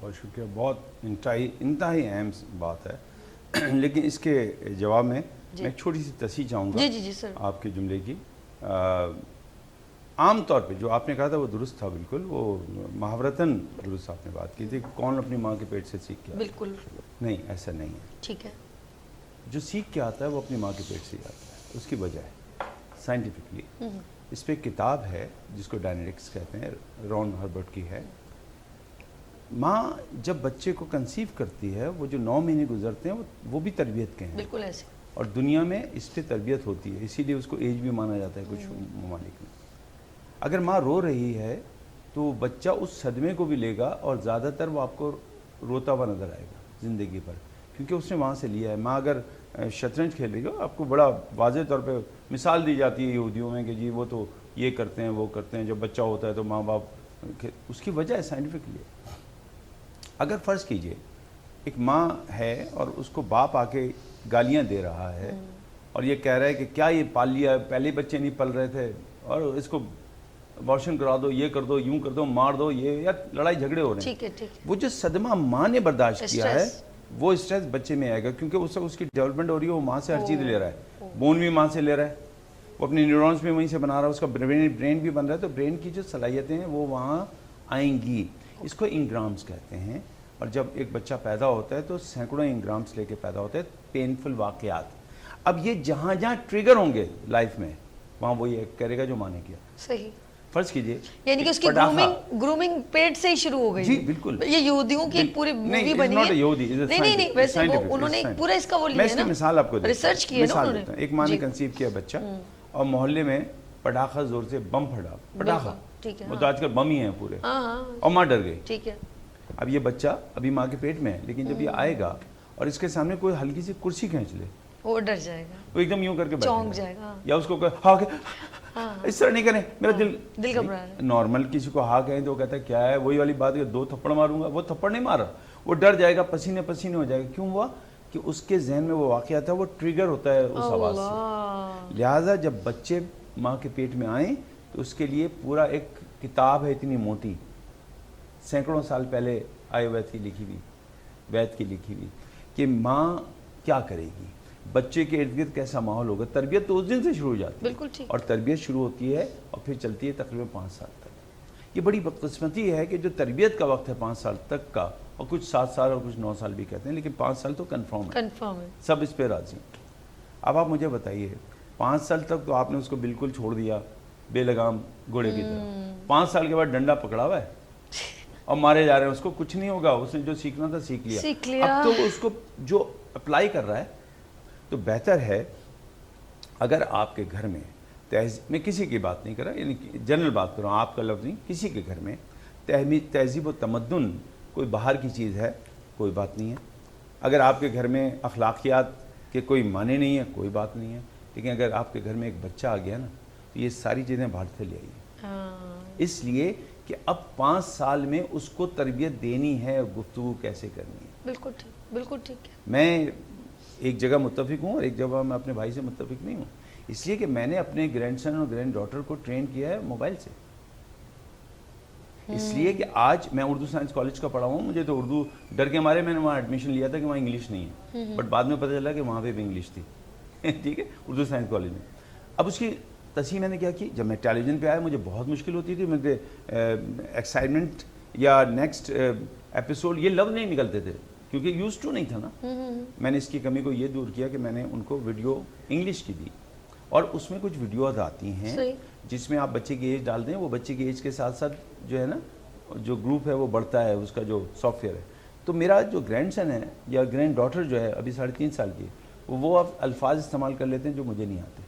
بہت شکریہ. بہت انتہائی اہم بات ہے لیکن اس کے جواب میں میں ایک چھوٹی سی تصحیح چاہوں گا جی سر. آپ کے جملے کی. عام طور پہ جو آپ نے کہا تھا وہ درست تھا بالکل, وہ محاورتاً درست آپ نے بات کی تھی. کون اپنی ماں کے پیٹ سے سیکھ کے آتا ہے؟ بالکل نہیں, ایسا نہیں ہے. ٹھیک ہے. جو سیکھ کے آتا ہے وہ اپنی ماں کے پیٹ سے ہی آتا ہے. اس کی وجہ ہے سائنٹیفکلی, اس پہ کتاب ہے جس کو ڈائنیٹکس کہتے ہیں, رون ہربرٹ کی ہے. ماں جب بچے کو کنسیو کرتی ہے, وہ جو 9 مہینے گزرتے ہیں وہ بھی تربیت کے ہیں. بالکل ایسے. اور دنیا میں اس پہ تربیت ہوتی ہے, اسی لیے اس کو ایج بھی مانا جاتا ہے کچھ ممالک میں. اگر ماں رو رہی ہے تو بچہ اس صدمے کو بھی لے گا, اور زیادہ تر وہ آپ کو روتا ہوا نظر آئے گا زندگی پر, کیونکہ اس نے وہاں سے لیا ہے. ماں اگر شطرنج کھیل رہی ہو, آپ کو بڑا واضح طور پہ مثال دی جاتی ہے یہودیوں میں کہ جی وہ تو یہ کرتے ہیں وہ کرتے ہیں, جب بچہ ہوتا ہے تو ماں باپ, اس کی وجہ ہے سائنٹیفکلی. اگر فرض کیجئے ایک ماں ہے اور اس کو باپ آ کے گالیاں دے رہا ہے اور یہ کہہ رہا ہے کہ کیا یہ پال لیا ہے, پہلے بچے نہیں پل رہے تھے, اور اس کو ابارشن کرا دو, یہ کر دو, یوں کر دو, مار دو, یہ یا لڑائی جھگڑے ہو رہے ہیں. وہ جو صدمہ ماں نے برداشت کیا ہے وہ اسٹریس بچے میں آئے گا, کیونکہ اس کی ڈیولپمنٹ ہو رہی ہے, وہ ماں سے ہر چیز لے رہا ہے. بون بھی ماں سے لے رہا ہے, وہ اپنے نیورونز بھی وہیں سے بنا رہا ہے, اس کا برین بھی بن رہا ہے. تو برین کی جو صلاحیتیں ہیں وہ وہاں آئیں گی. اس کو انگرامز کہتے ہیں. اور جب ایک بچہ پیدا ہوتا ہے تو سینکڑوں انگرامز لے کے پیدا ہوتا ہے, پینفل واقعات. اب یہ جہاں جہاں ٹریگر ہوں گے لائف میں, وہاں وہ یہ کرے گا جو ماں نے کیا. صحیح. فرض کیجئے یعنی کہ اس کی گرومنگ پیٹ سے ہی شروع ہو گئی. جی بالکل. یہ یہودیوں کی ایک پوری مووی بنی ہے. نہیں ویسے انہوں نے پورا اس کا وہ لیا ہے نا. میں اس کی مثال آپ کو ریسرچ کی ہے نا انہوں نے. ایک ماں نے کنسیو کیا بچہ, اور محلے میں پٹاخہ زور سے بم پھٹا, پٹاخہ, وہ تو آج کل بم ہی ہیں پورے, اور ماں ڈر گئی. ٹھیک ہے. اب یہ بچہ ابھی ماں کے پیٹ میں ہے, لیکن جب یہ آئے گا اور اس کے سامنے کوئی ہلکی سی کرسی کھینچ لے, وہ ڈر جائے گا, وہ ایک دم یوں کر کے چونک جائے گا, یا اس کو اس طرح نہیں کریں, میرا دل گھبرا رہا ہے. نارمل کسی کو ہاں کہیں تو وہ کہتا ہے کیا ہے, وہی والی بات ہے 2 تھپڑ ماروں گا. وہ تھپڑ نہیں مارا, وہ ڈر جائے گا, پسینے پسینے ہو جائے گا. کیوں ہوا کہ اس کے ذہن میں وہ واقعہ تھا, وہ ٹریگر ہوتا ہے اس آواز سے. لہٰذا جب بچے ماں کے پیٹ میں آئیں تو اس کے لیے پورا ایک کتاب ہے اتنی موٹی, سینکڑوں سال پہلے آئے وید کی لکھی ہوئی, وید کی لکھی ہوئی, کہ ماں کیا کرے گی, بچے کے ارد گرد کیسا ماحول ہوگا. تربیت تو اس دن سے شروع ہو جاتی ہے. بالکل ٹھیک. اور تربیت شروع ہوتی ہے اور پھر چلتی ہے تقریباً 5 سال تک. یہ بڑی بدقسمتی ہے کہ جو تربیت کا وقت ہے 5 سال تک کا, اور کچھ 7 سال اور کچھ 9 سال بھی کہتے ہیں, لیکن 5 سال تو کنفرم ہے, سب اس پہ راضی ہیں. اب آپ مجھے بتائیے 5 سال تک تو آپ نے اس کو بالکل چھوڑ دیا بے لگام گھوڑے کی طرح. 5 سال کے بعد ڈنڈا پکڑا ہوا ہے اور مارے جا رہے ہیں, اس کو کچھ نہیں ہوگا, اس نے جو سیکھنا تھا سیکھ لیا. اب تو اس کو جو اپلائی کر رہا ہے, تو بہتر ہے اگر آپ کے گھر میں میں کسی کی بات نہیں کر رہا, یعنی جنرل بات کر رہا ہوں, آپ کا لفظ نہیں, کسی کے گھر میں تہذیب و تمدن کوئی باہر کی چیز ہے, کوئی بات نہیں ہے. اگر آپ کے گھر میں اخلاقیات کے کوئی معنی نہیں ہے, کوئی بات نہیں ہے. لیکن اگر آپ کے گھر میں ایک بچہ آ گیا نا, تو یہ ساری چیزیں باہر سے لے آئیے. اس لیے کہ اب 5 سال میں اس کو تربیت دینی ہے, گفتگو کیسے کرنی ہے. بالکل ٹھیک, بالکل ٹھیک ہے. میں ایک جگہ متفق ہوں اور ایک جگہ میں اپنے بھائی سے متفق نہیں ہوں, اس لیے کہ میں نے اپنے گرینڈ سن اور گرینڈ ڈاٹر کو ٹرین کیا ہے موبائل سے. اس لیے کہ آج میں اردو سائنس کالج کا پڑھا ہوں, مجھے تو اردو ڈر کے مارے میں نے وہاں ایڈمیشن لیا تھا کہ وہاں انگلش نہیں ہے, بٹ بعد میں پتہ چلا کہ وہاں پہ بھی انگلش تھی. ٹھیک ہے, اردو سائنس کالج میں. اب اس کی تصحیح میں نے کیا کی, جب میں ٹیلی ویژن پہ آیا مجھے بہت مشکل ہوتی تھی, مجھے ایکسائٹمنٹ یا نیکسٹ ایپیسوڈ یہ لفظ نہیں نکلتے تھے, کیونکہ یوز ٹو نہیں تھا نا. میں نے اس کی کمی کو یہ دور کیا کہ میں نے ان کو ویڈیو انگلش کی دی, اور اس میں کچھ ویڈیوز آتی ہیں جس میں آپ بچے کی ایج ڈال دیں, وہ بچے کی ایج کے ساتھ ساتھ جو ہے نا جو گروپ ہے وہ بڑھتا ہے, اس کا جو سافٹ ویئر ہے. تو میرا جو گرینڈ سن ہے یا گرینڈ ڈاٹر جو ہے ابھی 3.5 سال کی, وہ اب الفاظ استعمال کر لیتے ہیں جو مجھے نہیں آتے,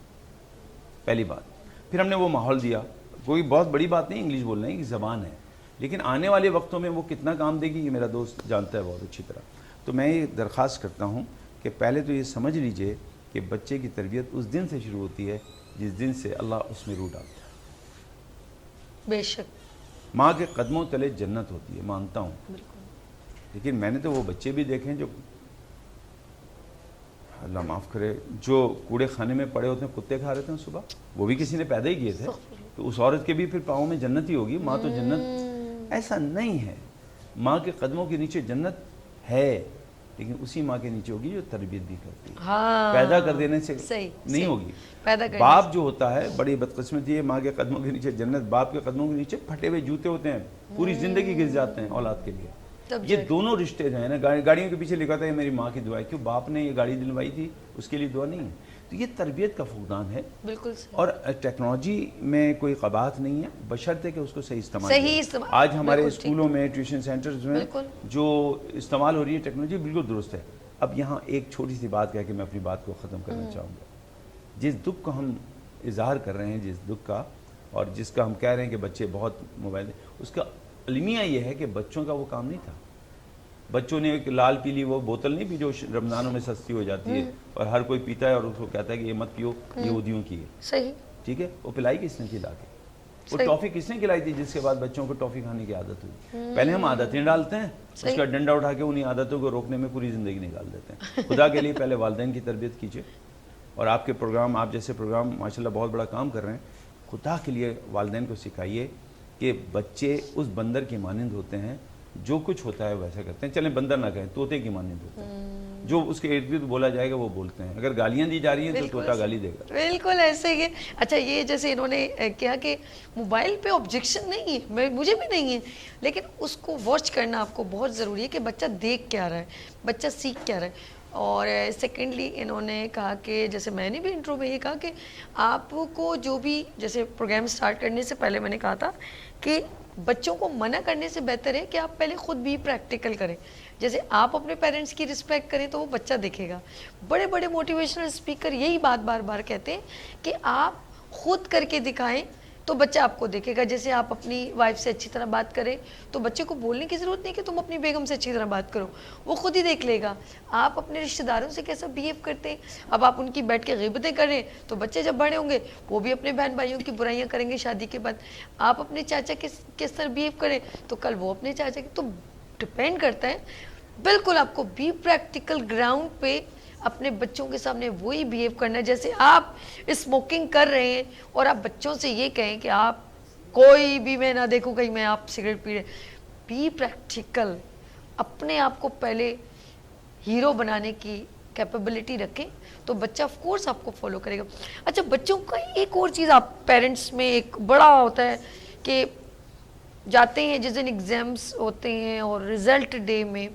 پہلی بات. پھر ہم نے وہ ماحول دیا, کوئی بہت بڑی بات نہیں انگلش بولنا ہے, ایک زبان ہے, لیکن آنے والے وقتوں میں وہ کتنا کام دے گی یہ میرا دوست جانتا ہے بہت اچھی طرح. تو میں یہ درخواست کرتا ہوں کہ پہلے تو یہ سمجھ لیجئے کہ بچے کی تربیت اس دن سے شروع ہوتی ہے جس دن سے اللہ اس میں روح ڈالتا ہے. بے شک ماں کے قدموں تلے جنت ہوتی ہے, مانتا ہوں, لیکن میں نے تو وہ بچے بھی دیکھے ہیں جو اللہ معاف کرے جو کوڑے خانے میں پڑے ہوتے ہیں, کتے کھا رہے تھے صبح, وہ بھی کسی نے پیدا ہی کیے تھے, تو اس عورت کے بھی پھر پاؤں میں جنت ہی ہوگی. ماں تو جنت ایسا نہیں ہے. ماں کے قدموں کے نیچے جنت ہے، لیکن اسی ماں کے نیچے ہوگی جو تربیت بھی کرتی ہے. پیدا کر دینے سے نہیں ہوگی. باپ جو ہوتا ہے، بڑی بدقسمتی ہے، ماں کے قدموں کے نیچے جنت، باپ کے قدموں کے نیچے پھٹے ہوئے جوتے ہوتے ہیں، پوری زندگی گر جاتے ہیں اولاد کے لیے. یہ دونوں رشتے جو ہیں نا، گاڑیوں کے پیچھے لکھا تھا یہ میری ماں کی دعا ہے، کیوں باپ نے یہ گاڑی دلوائی تھی اس کے لیے دعا نہیں ہے. تو یہ تربیت کا فقدان ہے. بالکل. اور ٹیکنالوجی میں کوئی قباحت نہیں ہے، بشرطے کہ اس کو صحیح استعمال. آج ہمارے اسکولوں میں ٹیوشن سینٹرز میں جو استعمال ہو رہی ہے ٹیکنالوجی بالکل درست ہے. اب یہاں ایک چھوٹی سی بات کہہ کے میں اپنی بات کو ختم کرنا چاہوں گا. جس دکھ کو ہم اظہار کر رہے ہیں، جس دکھ کا، اور جس کا ہم کہہ رہے ہیں کہ بچے بہت موبائل، اس کا المیہ یہ ہے کہ بچوں کا وہ کام نہیں تھا. بچوں نے ایک لال پیلی وہ بوتل نہیں پی جو رمضانوں میں سستی ہو جاتی ہے اور ہر کوئی پیتا ہے اور اس کو کہتا ہے کہ یہ مت پیو، یہودیوں کی ہے. صحیح. ٹھیک ہے. وہ پلائی کس نے کھلا کے؟ وہ ٹافی کس نے کھلائی تھی جس کے بعد بچوں کو ٹافی کھانے کی عادت ہوئی؟ پہلے ہم عادتیں ڈالتے ہیں، اس کا ڈنڈا اٹھا کے انہیں عادتوں کو روکنے میں پوری زندگی نکال دیتے ہیں. خدا کے لیے پہلے والدین کی تربیت کیجئے. اور آپ کے پروگرام، آپ جیسے پروگرام ماشاءاللہ بہت بڑا کام کر رہے ہیں. خدا کے لیے والدین کو سکھائیے کہ بچے اس بندر کی مانند ہوتے ہیں، جو کچھ ہوتا ہے ویسا کرتے ہیں. چلیں بندر نہ کہیں، طوطے کی مانند ہوتے ہیں، جو اس کے ارد گرد بولا جائے گا وہ بولتے ہیں. اگر گالیاں دی جا رہی ہیں تو طوطا گالی دے گا. بالکل ایسے ہی ہے. اچھا یہ جیسے انہوں نے کہا کہ موبائل پہ آبجیکشن نہیں ہے، مجھے بھی نہیں ہے، لیکن اس کو واچ کرنا آپ کو بہت ضروری ہے کہ بچہ دیکھ کیا رہا ہے، بچہ سیکھ کیا رہا ہے. اور سیکنڈلی انہوں نے کہا کہ جیسے میں نے بھی انٹرو میں یہ کہا کہ آپ کو جو بھی جیسے پروگرام سٹارٹ کرنے سے پہلے میں نے کہا تھا کہ بچوں کو منع کرنے سے بہتر ہے کہ آپ پہلے خود بھی پریکٹیکل کریں. جیسے آپ اپنے پیرنٹس کی رسپیکٹ کریں تو وہ بچہ دیکھے گا. بڑے بڑے موٹیویشنل اسپیکر یہی بات بار بار کہتے ہیں کہ آپ خود کر کے دکھائیں تو بچہ آپ کو دیکھے گا. جیسے آپ اپنی وائف سے اچھی طرح بات کریں تو بچے کو بولنے کی ضرورت نہیں کہ تم اپنی بیگم سے اچھی طرح بات کرو، وہ خود ہی دیکھ لے گا. آپ اپنے رشتہ داروں سے کیسا بیہیو کرتے ہیں، اب آپ ان کی بیٹھ کے غیبتیں کریں تو بچے جب بڑے ہوں گے وہ بھی اپنے بہن بھائیوں کی برائیاں کریں گے شادی کے بعد. آپ اپنے چاچا کس طرح بیہیو کریں تو کل وہ اپنے چاچا کے. تو ڈپینڈ کرتا ہے. بالکل آپ کو بھی پریکٹیکل گراؤنڈ پہ اپنے بچوں کے سامنے وہی بیہیو کرنا ہے. جیسے آپ اسموکنگ کر رہے ہیں اور آپ بچوں سے یہ کہیں کہ آپ کوئی بھی میں نہ دیکھوں کہیں میں آپ سگریٹ پی رہے. Be practical. اپنے آپ کو پہلے ہیرو بنانے کی کیپیبلٹی رکھیں تو بچہ آف کورس آپ کو فالو کرے گا. اچھا بچوں کا ایک اور چیز آپ پیرنٹس میں ایک بڑا ہوتا ہے کہ جاتے ہیں جس دن ایگزامس ہوتے ہیں اور رزلٹ ڈے میں،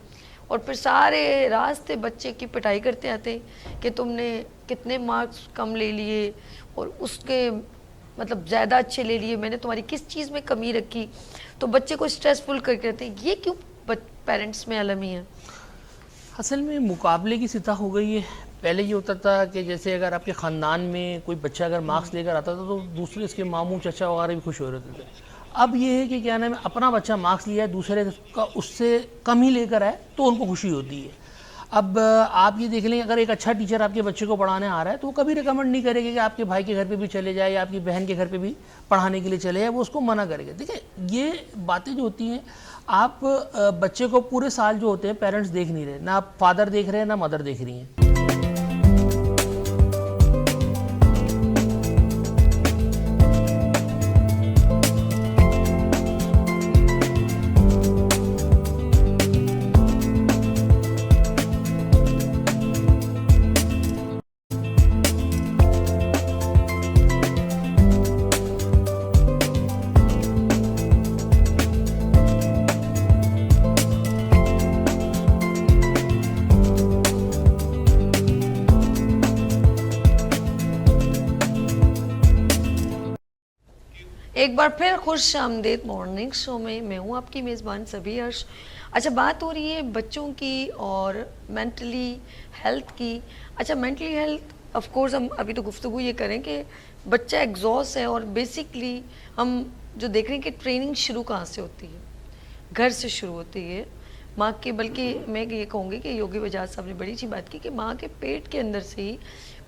اور پھر سارے راستے بچے کی پٹائی کرتے آتے ہیں کہ تم نے کتنے مارکس کم لے لیے اور اس کے مطلب زیادہ اچھے لے لیے، میں نے تمہاری کس چیز میں کمی رکھی. تو بچے کو اسٹریسفل کر کے رہتے ہیں. یہ کیوں پیرنٹس میں المی ہے؟ اصل میں مقابلے کی سطح ہو گئی ہے. پہلے یہ ہوتا تھا کہ جیسے اگر آپ کے خاندان میں کوئی بچہ اگر مارکس لے کر آتا تھا تو دوسرے اس کے ماموں چچا وغیرہ بھی خوش ہو رہے تھے. اب یہ ہے کہ کیا نام ہے، اپنا بچہ مارکس لیا ہے دوسرے کا اس سے کم ہی لے کر آئے تو ان کو خوشی ہوتی ہے. اب آپ یہ دیکھ لیں اگر ایک اچھا ٹیچر آپ کے بچے کو پڑھانے آ رہا ہے تو وہ کبھی ریکمنڈ نہیں کرے گا کہ آپ کے بھائی کے گھر پہ بھی چلے جائے یا آپ کی بہن کے گھر پہ بھی پڑھانے کے لیے چلے جائے، وہ اس کو منع کرے گا. دیکھیں یہ باتیں جو ہوتی ہیں، آپ بچے کو پورے سال جو ہوتے ہیں پیرنٹس دیکھ نہیں رہے، نہ آپ فادر دیکھ رہے ہیں نہ مدر دیکھ رہی ہیں. ایک بار پھر خوش آمدید مارننگ شو میں. میں ہوں آپ کی میزبان سبھی عرش. اچھا بات ہو رہی ہے بچوں کی اور مینٹلی ہیلتھ کی. اچھا مینٹلی ہیلتھ آف کورس ہم ابھی تو گفتگو یہ کریں کہ بچہ ایگزاسٹ ہے اور بیسکلی ہم جو دیکھ رہے ہیں کہ ٹریننگ شروع کہاں سے ہوتی ہے؟ گھر سے شروع ہوتی ہے ماں کے. بلکہ میں یہ کہوں گی کہ یوگی بجاج صاحب نے بڑی اچھی بات کی کہ ماں کے پیٹ کے اندر سے ہی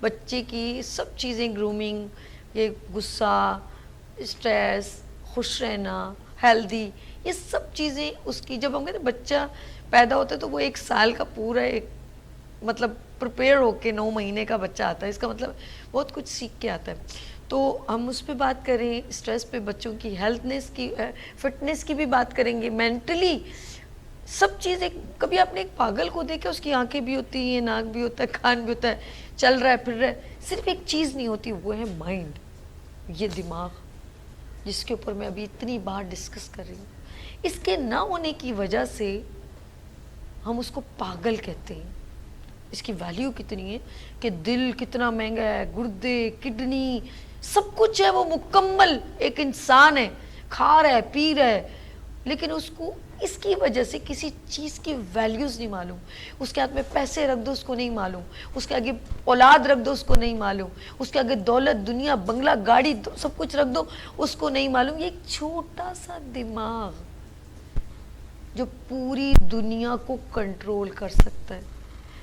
بچے کی سب چیزیں، گرومنگ، یہ غصہ، اسٹریس، خوش رہنا، ہیلدی، یہ سب چیزیں اس کی جب ہم کہتے ہیں بچہ پیدا ہوتا ہے تو وہ 1 سال کا پورا ایک مطلب پریپیئر ہو کے 9 مہینے کا بچہ آتا ہے. اس کا مطلب بہت کچھ سیکھ کے آتا ہے. تو ہم اس پہ بات کریں، اسٹریس پہ، بچوں کی ہیلتھنس کی، فٹنس کی بھی بات کریں گے. مینٹلی سب چیز ایک کبھی آپ نے ایک پاگل کو دیکھا اس کی آنکھیں بھی ہوتی ہیں, ناک بھی ہوتا ہے, کان بھی ہوتا ہے, چل رہا ہے پھر رہا ہے, صرف ایک چیز نہیں ہوتی, وہ ہے مائنڈ, یہ دماغ جس کے اوپر میں ابھی اتنی بار ڈسکس کر رہی ہوں. اس کے نہ ہونے کی وجہ سے ہم اس کو پاگل کہتے ہیں. اس کی ویلیو کتنی ہے کہ دل کتنا مہنگا ہے, گردے, کڈنی, سب کچھ ہے, وہ مکمل ایک انسان ہے, کھا رہا ہے, پی رہا ہے, لیکن اس کو اس کی وجہ سے کسی چیز کی ویلیوز نہیں معلوم. اس کے ہاتھ میں پیسے رکھ دو اس کو نہیں معلوم, اس کے آگے اولاد رکھ دو اس کو نہیں معلوم, اس کے آگے دولت, دنیا, بنگلہ, گاڑی, سب کچھ رکھ دو اس کو نہیں معلوم. یہ ایک چھوٹا سا دماغ جو پوری دنیا کو کنٹرول کر سکتا ہے.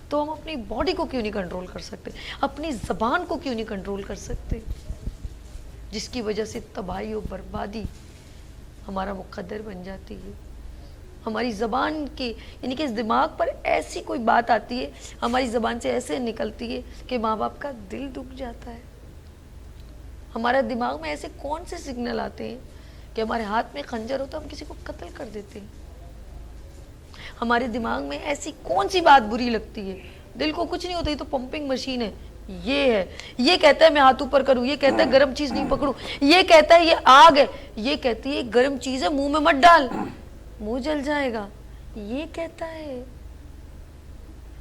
تو ہم اپنی باڈی کو کیوں نہیں کنٹرول کر سکتے, اپنی زبان کو کیوں نہیں کنٹرول کر سکتے, جس کی وجہ سے تباہی و بربادی ہمارا مقدر بن جاتی ہے. ہماری زبان کی یعنی کہ اس دماغ پر ایسی کوئی بات آتی ہے, ہماری زبان سے ایسے نکلتی ہے کہ ماں باپ کا دل دکھ جاتا ہے. ہمارا دماغ میں ایسے کون سے سگنل آتے ہیں کہ ہمارے ہاتھ میں خنجر ہوتا ہے ہم کسی کو قتل کر دیتے ہیں. ہمارے دماغ میں ایسی کون سی بات بری لگتی ہے, دل کو کچھ نہیں ہوتا, یہ تو پمپنگ مشین ہے, یہ ہے, یہ کہتا ہے میں ہاتھ اوپر کروں, یہ کہتا ہے گرم چیز نہیں پکڑوں, یہ کہتا ہے یہ آگ ہے, یہ کہتی ہے گرم چیز ہے منہ میں مت ڈال منہ جل جائے گا, یہ کہتا ہے.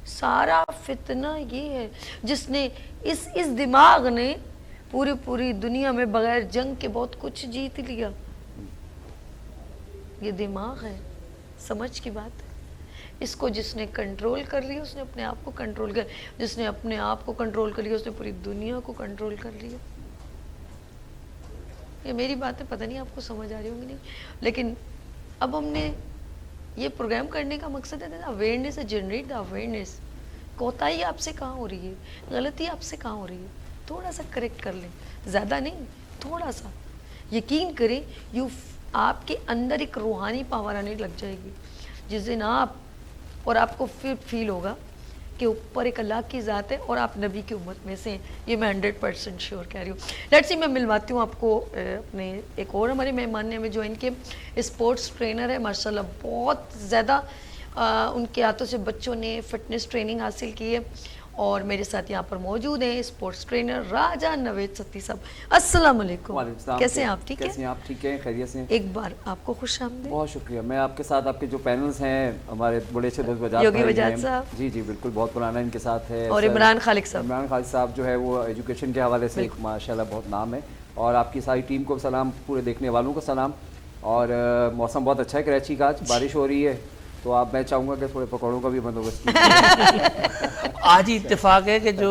سارا فتنہ یہ ہے جس نے اس دماغ نے پوری دنیا میں بغیر جنگ کے بہت کچھ جیت لیا. یہ دماغ ہے, سمجھ کی بات ہے. اس کو جس نے کنٹرول کر لیا اس نے اپنے آپ کو کنٹرول کر, جس نے اپنے آپ کو کنٹرول کر لیا اس نے پوری دنیا کو کنٹرول کر لیا. یہ میری باتیں پتہ نہیں آپ کو سمجھ آ رہی ہوں گی نہیں, لیکن اب ہم نے یہ پروگرام کرنے کا مقصد ہے اویئرنیس, جنریٹ دا اویئرنیس. کوتاہی آپ سے کہاں ہو رہی ہے, غلطی آپ سے کہاں ہو رہی ہے, تھوڑا سا کریکٹ کر لیں, زیادہ نہیں, تھوڑا سا. یقین کریں آپ کے اندر ایک روحانی پاور آنے لگ جائے گی جس دن آپ اور آپ کو پھر فیل ہوگا کہ اوپر ایک اللہ کی ذات ہے اور آپ نبی کی امت میں سے ہیں. یہ میں 100% شیور کہہ رہی ہوں. لیٹس سی میں ملواتی ہوں آپ کو اپنے ایک اور ہمارے مہمان نے ہمیں جو ان کے اسپورٹس ٹرینر ہے, ماشاءاللہ بہت زیادہ ان کے ہاتھوں سے بچوں نے فٹنس ٹریننگ حاصل کی ہے, اور میرے ساتھ یہاں پر موجود ہیں اسپورٹس ٹرینر راجہ نوید ستی صاحب. السلام علیکم, کیسے ہیں آپ؟ ٹھیک ہے, کیسے ہیں آپ؟ ٹھیک ہیں, خیریت سے ہیں. ایک بار آپ کو خوش آمدید. بہت شکریہ. میں آپ کے ساتھ آپ کے جو پینلز ہیں ہمارے بڑے اچھے دوست یوگی وجاد صاحب, جی بالکل, بہت پرانا ان کے ساتھ ہے, اور عمران خالق صاحب. عمران خالق صاحب جو ہے وہ ایجوکیشن کے حوالے سے ماشاءاللہ بہت نام ہے, اور آپ کی ساری ٹیم کو سلام, پورے دیکھنے والوں کو سلام. اور موسم بہت اچھا ہے کراچی کا, آج بارش ہو رہی ہے, تو آپ میں چاہوں گا کہ تھوڑے پکوڑوں کا بھی بندوبست کیجیے. آج ہی اتفاق ہے کہ جو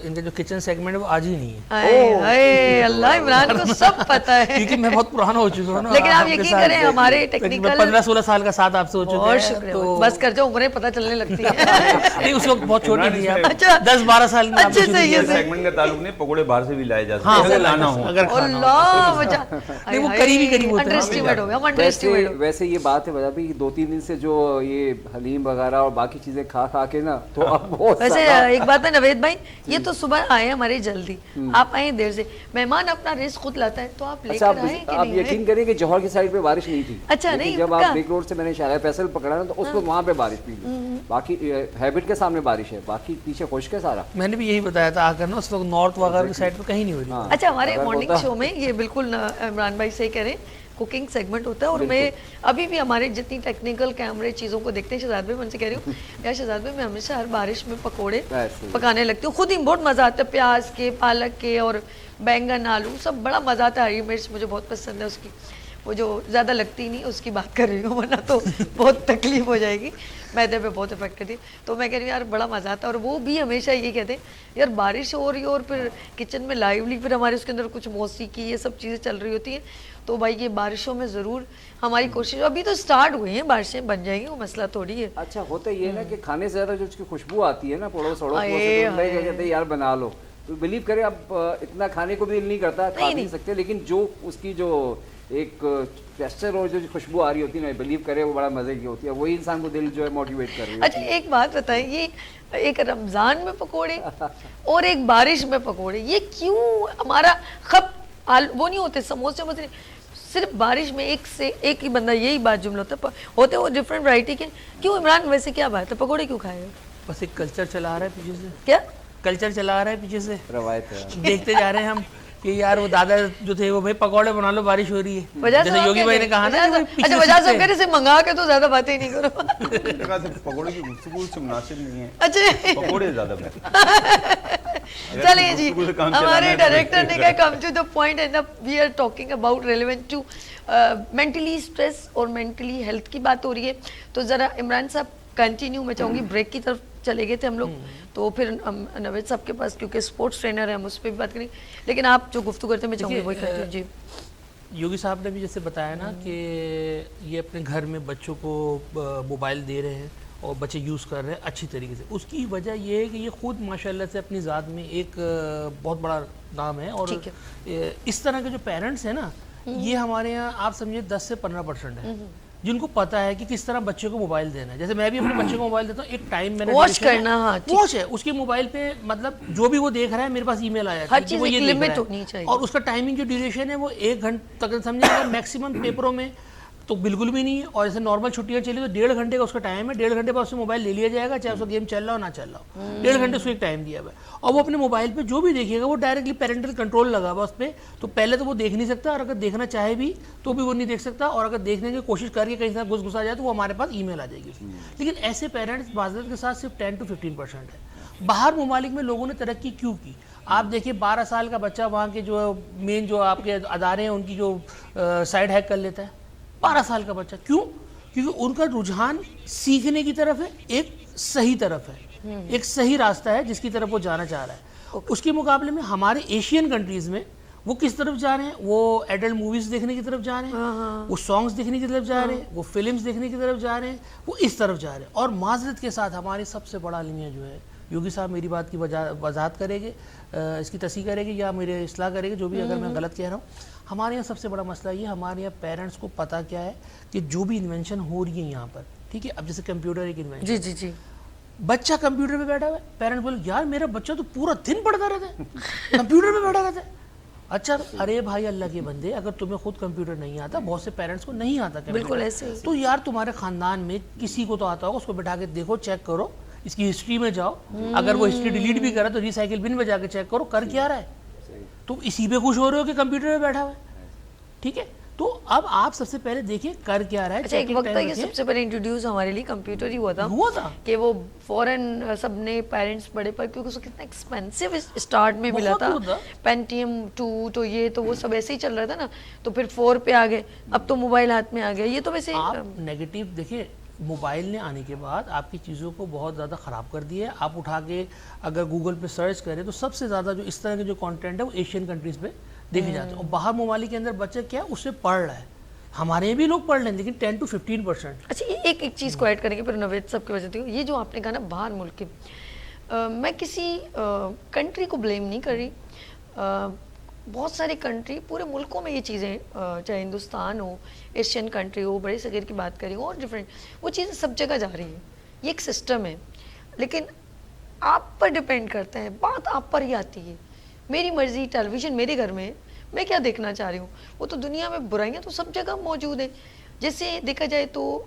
ان کا جو کچن سیگمنٹ ہے وہ آج ہی نہیں ہے. اللہ, عمران کو سب پتہ ہے کیونکہ میں بہت پرانا ہو چکا ہوں نا, لیکن آپ یقین کریں ہمارے ٹیکنیکل 15-16 سال کا ساتھ آپ سے ہو چکے ہیں. بہت شکریہ, بس کر جاؤ, عمریں پتہ چلنے لگتی ہیں. نہیں اس وقت بہت چھوٹی تھی آپ, 10-12 سال میں. اچھا صحیح ہے, سیگمنٹ کا تعلق نہیں, پکوڑے باہر سے بھی لائے جاتے ہیں اگر لانا ہو. اللہ بچا, نہیں وہ قریبی قریب ہوتے انڈر اسٹیمیٹ ہو گیا, ہم انڈر اسٹیمیٹ ہو. ویسے یہ بات ہے وجہ بھی 2-3 دن سے جو یہ حلیم وغیرہ اور باقی چیزیں کھا کے نا, تو اب بہت ویسے ایک بات ہے نوید بھائی, یہ تو صبح آئے ہمارے جلدی, آپ آئے دیر سے. مہمان اپنا رزق خود لاتا ہے, تو آپ لے کر آئے کہ آپ نہیں؟ یقین کریں کہ جوہر کی سائڈ پہ بارش نہیں تھی. اچھا نہیں, جب آپ بیک روڈ سے میں نے شارع فیصل پکڑا نا, تو اس وقت وہاں پہ بارش نہیں تھی. باقی ہیبٹ کے سامنے بارش ہے, باقی پیچھے خشک ہے سارا. میں نے بھی یہی بتایا تھا آ کر نا, اس وقت نارتھ وغیرہ کی سائڈ پہ کہیں نہیں ہو رہی. اچھا, ہمارے مارننگ شو میں یہ بالکل عمران بھائی سے کہہ رہے ہیں کوکنگ سیگمنٹ ہوتا ہے, اور میں ابھی بھی ہمارے جتنی ٹیکنیکل کیمرے چیزوں کو دیکھتے ہیں, شہزاد بھائی میں ان سے کہہ رہی ہوں یار شہزاد بھائی میں ہمیشہ ہر بارش میں پکوڑے پکانے لگتی ہوں, خود ہی بہت مزہ آتا ہے, پیاز کے, پالک کے, اور بینگن, آلو, سب بڑا مزہ آتا ہے. ہری مرچ مجھے بہت پسند ہے اس کی, وہ جو زیادہ لگتی نہیں اس کی بات کر رہی ہوں, ورنہ تو بہت تکلیف ہو جائے گی, میدے پہ بہت افیکٹ کرتی. تو میں کہہ رہی ہوں یار بڑا مزہ آتا ہے, اور وہ بھی ہمیشہ یہ کہتے ہیں یار بارش ہو رہی ہے اور پھر کچن میں لائیولی پھر ہمارے اس کے اندر کچھ موسیقی یہ سب چیزیں چل رہی ہوتی ہیں. تو بھائی یہ بارشوں میں ضرور ہماری کوشش, ابھی تو سٹارٹ ہوئی ہیں, بارشیں بن جائیں گی, وہ مسئلہ تھوڑی ہے. اچھا ہوتا یہ نا کہ کھانے سے زیادہ جو اس کی خوشبو آتی ہے نا پڑوس اڑوس سے, تو کہتے ہیں یار بنا لو, تو بلیو کرے اب اتنا کھانے کو بھی دل نہیں کرتا, کھا نہیں سکتے, لیکن جو اس کی جو ایک ٹیکسچر اور جو خوشبو آ رہی ہوتی ہے نا, بلیو کرے وہ بڑا مزے کی ہوتی ہے, وہی انسان کو دل جو ہے موٹیویٹ کر رہی ہے. اچھا ایک بات بتائیں, یہ ایک رمضان میں پکوڑے اور ایک بارش میں پکوڑے, یہ کیوں ہمارا خب وہ نہیں ہوتے سموسے صرف بارش میں ایک ہی بندہ یہی بات جملہ ہوتے وہ ڈفرینٹ ورائٹی کے. کیوں عمران ویسے کیا بات ہے, پکوڑے کیوں کھائے گا؟ بس ایک کلچر چلا رہا ہے پیچھے سے. کیا کلچر چلا رہا ہے پیچھے سے, روایت ہے. دیکھتے جا رہے ہیں ہم کہ یار وہ دادا جو تھے وہ بھائی پکوڑے بنا لو بارش ہو رہی ہے, جیسے یوگی بھائی نے کہا نا. اچھا وجہ صاحب کہہ رہے سے منگا کے تو زیادہ باتیں نہیں کرو. پکوڑے کی گفتگو سے مناسب نہیں ہے, اچھا پکوڑے زیادہ بہتر. چلیے جی, ہمارے ڈائریکٹر نے کہا come to the point and we are talking about relevant to mentally stress اور مینٹلی ہیلتھ کی بات ہو رہی ہے. تو ذرا عمران صاحب کنٹینیو, میں چاہوں گی بریک کی طرف چلے گئے تھے ہم لوگ, تو پھر نوید صاحب کے پاس کیونکہ اسپورٹس ٹرینر ہیں ہم اس پہ بھی بات کریں, لیکن آپ جو گفتگو کرتے ہیں میں چاہوں گی وہی کنٹینیو. جی یوگی صاحب نے بھی جیسے بتایا نا کہ یہ اپنے گھر میں بچوں کو موبائل دے رہے ہیں اور بچے یوز کر رہے ہیں اچھی طریقے سے. اس کی وجہ یہ ہے کہ یہ خود ماشاءاللہ سے اپنی ذات میں ایک بہت بڑا نام ہے, اور اس طرح کے جو پیرنٹس ہیں نا یہ ہمارے یہاں آپ سمجھے 10 سے 15% ہے جن کو پتا ہے کہ کس طرح بچے کو موبائل دینا ہے. جیسے میں بھی اپنے بچے کو موبائل دیتا ہوں, ایک ٹائم میں نے واچ کرنا, ہاں واچ ہے اس کے موبائل پہ, مطلب جو بھی وہ دیکھ رہا ہے میرے پاس ای میل آیا ہر چیز ایک لمٹ ہونی چاہیے, اور اس کا ٹائمنگ جو ڈیوریشن ہے وہ 1 گھنٹے تک سمجھے گا میکسیمم. پیپروں میں تو بالکل بھی نہیں ہے, اور جیسے نارمل چھٹیاں چلی تو 1.5 گھنٹے کا اس کا ٹائم ہے. 1.5 گھنٹے بعد اس سے موبائل لے لیا جائے گا, چاہے اس کا گیم چل رہا ہو نہ چل رہا ہو, 1.5 گھنٹے اس کو ایک ٹائم دیا ہوا ہے. اور وہ اپنے موبائل پہ جو بھی دیکھے گا وہ ڈائریکٹلی پیرنٹل کنٹرول لگا ہوا اس پہ. تو پہلے تو وہ دیکھ نہیں سکتا, اور اگر دیکھنا چاہے بھی تو بھی وہ نہیں دیکھ سکتا, اور اگر دیکھنے کی کوشش کر کے کہیں سے گھس گھسا جائے تو وہ ہمارے پاس ای میل آ جائے گی. لیکن ایسے پیرنٹس معذرت کے ساتھ صرف 10 to 15% ہے. باہر ممالک میں لوگوں نے ترقی کیوں کی, آپ دیکھیں 12 سال کا بچہ وہاں کے جو مین جو آپ کے ادارے ہیں ان کی جو سائڈ ہیک کر لیتا ہے. 12 سال کا بچہ, کیوں؟ کیونکہ ان کا رجحان سیکھنے کی طرف ہے, ایک صحیح طرف ہے, ایک صحیح راستہ ہے جس کی طرف وہ جانا چاہ رہا ہے. اس کے مقابلے میں ہمارے ایشین کنٹریز میں وہ کس طرف جا رہے ہیں, وہ ایڈلٹ موویز دیکھنے کی طرف جا رہے ہیں, وہ سانگز دیکھنے کی طرف جا رہے ہیں, وہ فلمز دیکھنے کی طرف جا رہے ہیں, وہ اس طرف جا رہے ہیں. اور معذرت کے ساتھ ہماری سب سے بڑا المیہ جو ہے, یوگی صاحب میری بات کی وضاحت کرے گے, اس کی تصحیح کرے گے یا میرے اصلاح کرے گے جو بھی اگر میں غلط کہہ رہا ہوں. ہمارے یہاں سب سے بڑا مسئلہ یہ, ہمارے یہاں پیرنٹس کو پتہ کیا ہے کہ جو بھی انوینشن ہو رہی ہے یہاں پر, ٹھیک ہے, اب جیسے کمپیوٹر ایک انوینشن, جی جی جی, بچہ کمپیوٹر پہ بیٹھا ہوا ہے, پیرنٹ بولے یار میرا بچہ تو پورا دن پڑھتا رہتا ہے, کمپیوٹر پہ بیٹھا رہتا ہے. اچھا ارے بھائی اللہ کے بندے, اگر تمہیں خود کمپیوٹر نہیں آتا, بہت سے پیرنٹس کو نہیں آتا بالکل ایسے ہی, تو یار تمہارے خاندان میں کسی کو تو آتا ہوگا, اس کو بٹھا کے دیکھو, چیک کرو, اس کی ہسٹری میں جاؤ, اگر وہ ہسٹری ڈیلیٹ بھی کرا تو ریسائیکل بن میں جا کے چیک کرو کر کیا رہا ہے. تم اسی پہ خوش ہو رہے ہو کہ کمپیوٹر پہ بیٹھا ہوا ہے, ٹھیک ہے. تو اب آپ سب سے پہلے دیکھیں کر کیا رہا ہے. اچھا ایک وقت تھا کہ سب سے پہلے انٹروڈیوس ہمارے لیے کمپیوٹر ہی ہوا تھا کہ وہ فوراً سب نے پیرنٹس بڑے پر, کیونکہ اس کو کتنا ایکسپینسو اسٹارٹ میں ملا تھا, پینٹیم 2 تو یہ تو وہ سب ایسے ہی چل رہا تھا نا, تو پھر 4 پہ آ گئے, اب تو موبائل ہاتھ میں آ گیا. یہ تو ویسے آپ نیگیٹو دیکھیں, موبائل نے آنے کے بعد آپ کی چیزوں کو بہت زیادہ خراب کر دیا ہے. آپ اٹھا کے اگر گوگل پہ سرچ کریں تو سب سے زیادہ جو اس طرح کے جو کانٹینٹ ہے وہ ایشین کنٹریز پہ دیکھے جاتے ہیں, اور باہر ممالک کے اندر بچہ کیا ہے اس سے پڑھ رہا ہے. ہمارے بھی لوگ پڑھ لیں لیکن 10 to 15%. اچھا ایک چیز کو ایڈ کریں گے پھر نوید صاحب کی وجہ سے, یہ جو آپ نے کہا نا باہر ملک کے, میں کسی کنٹری کو بلیم نہیں کر رہی, بہت سارے کنٹری پورے ملکوں میں یہ چیزیں, چاہے ہندوستان ہو, ایشین کنٹری ہو, بڑے صغیر کی بات کریں اور ڈفرینٹ, وہ چیزیں سب جگہ جا رہی ہیں. یہ ایک سسٹم ہے, لیکن آپ پر ڈپینڈ کرتا ہے, بات آپ پر ہی آتی ہے. میری مرضی, ٹیلی ویژن میرے گھر میں ہے, میں کیا دیکھنا چاہ رہی ہوں, وہ تو دنیا میں برائیاں تو سب جگہ موجود ہیں. جیسے دیکھا جائے تو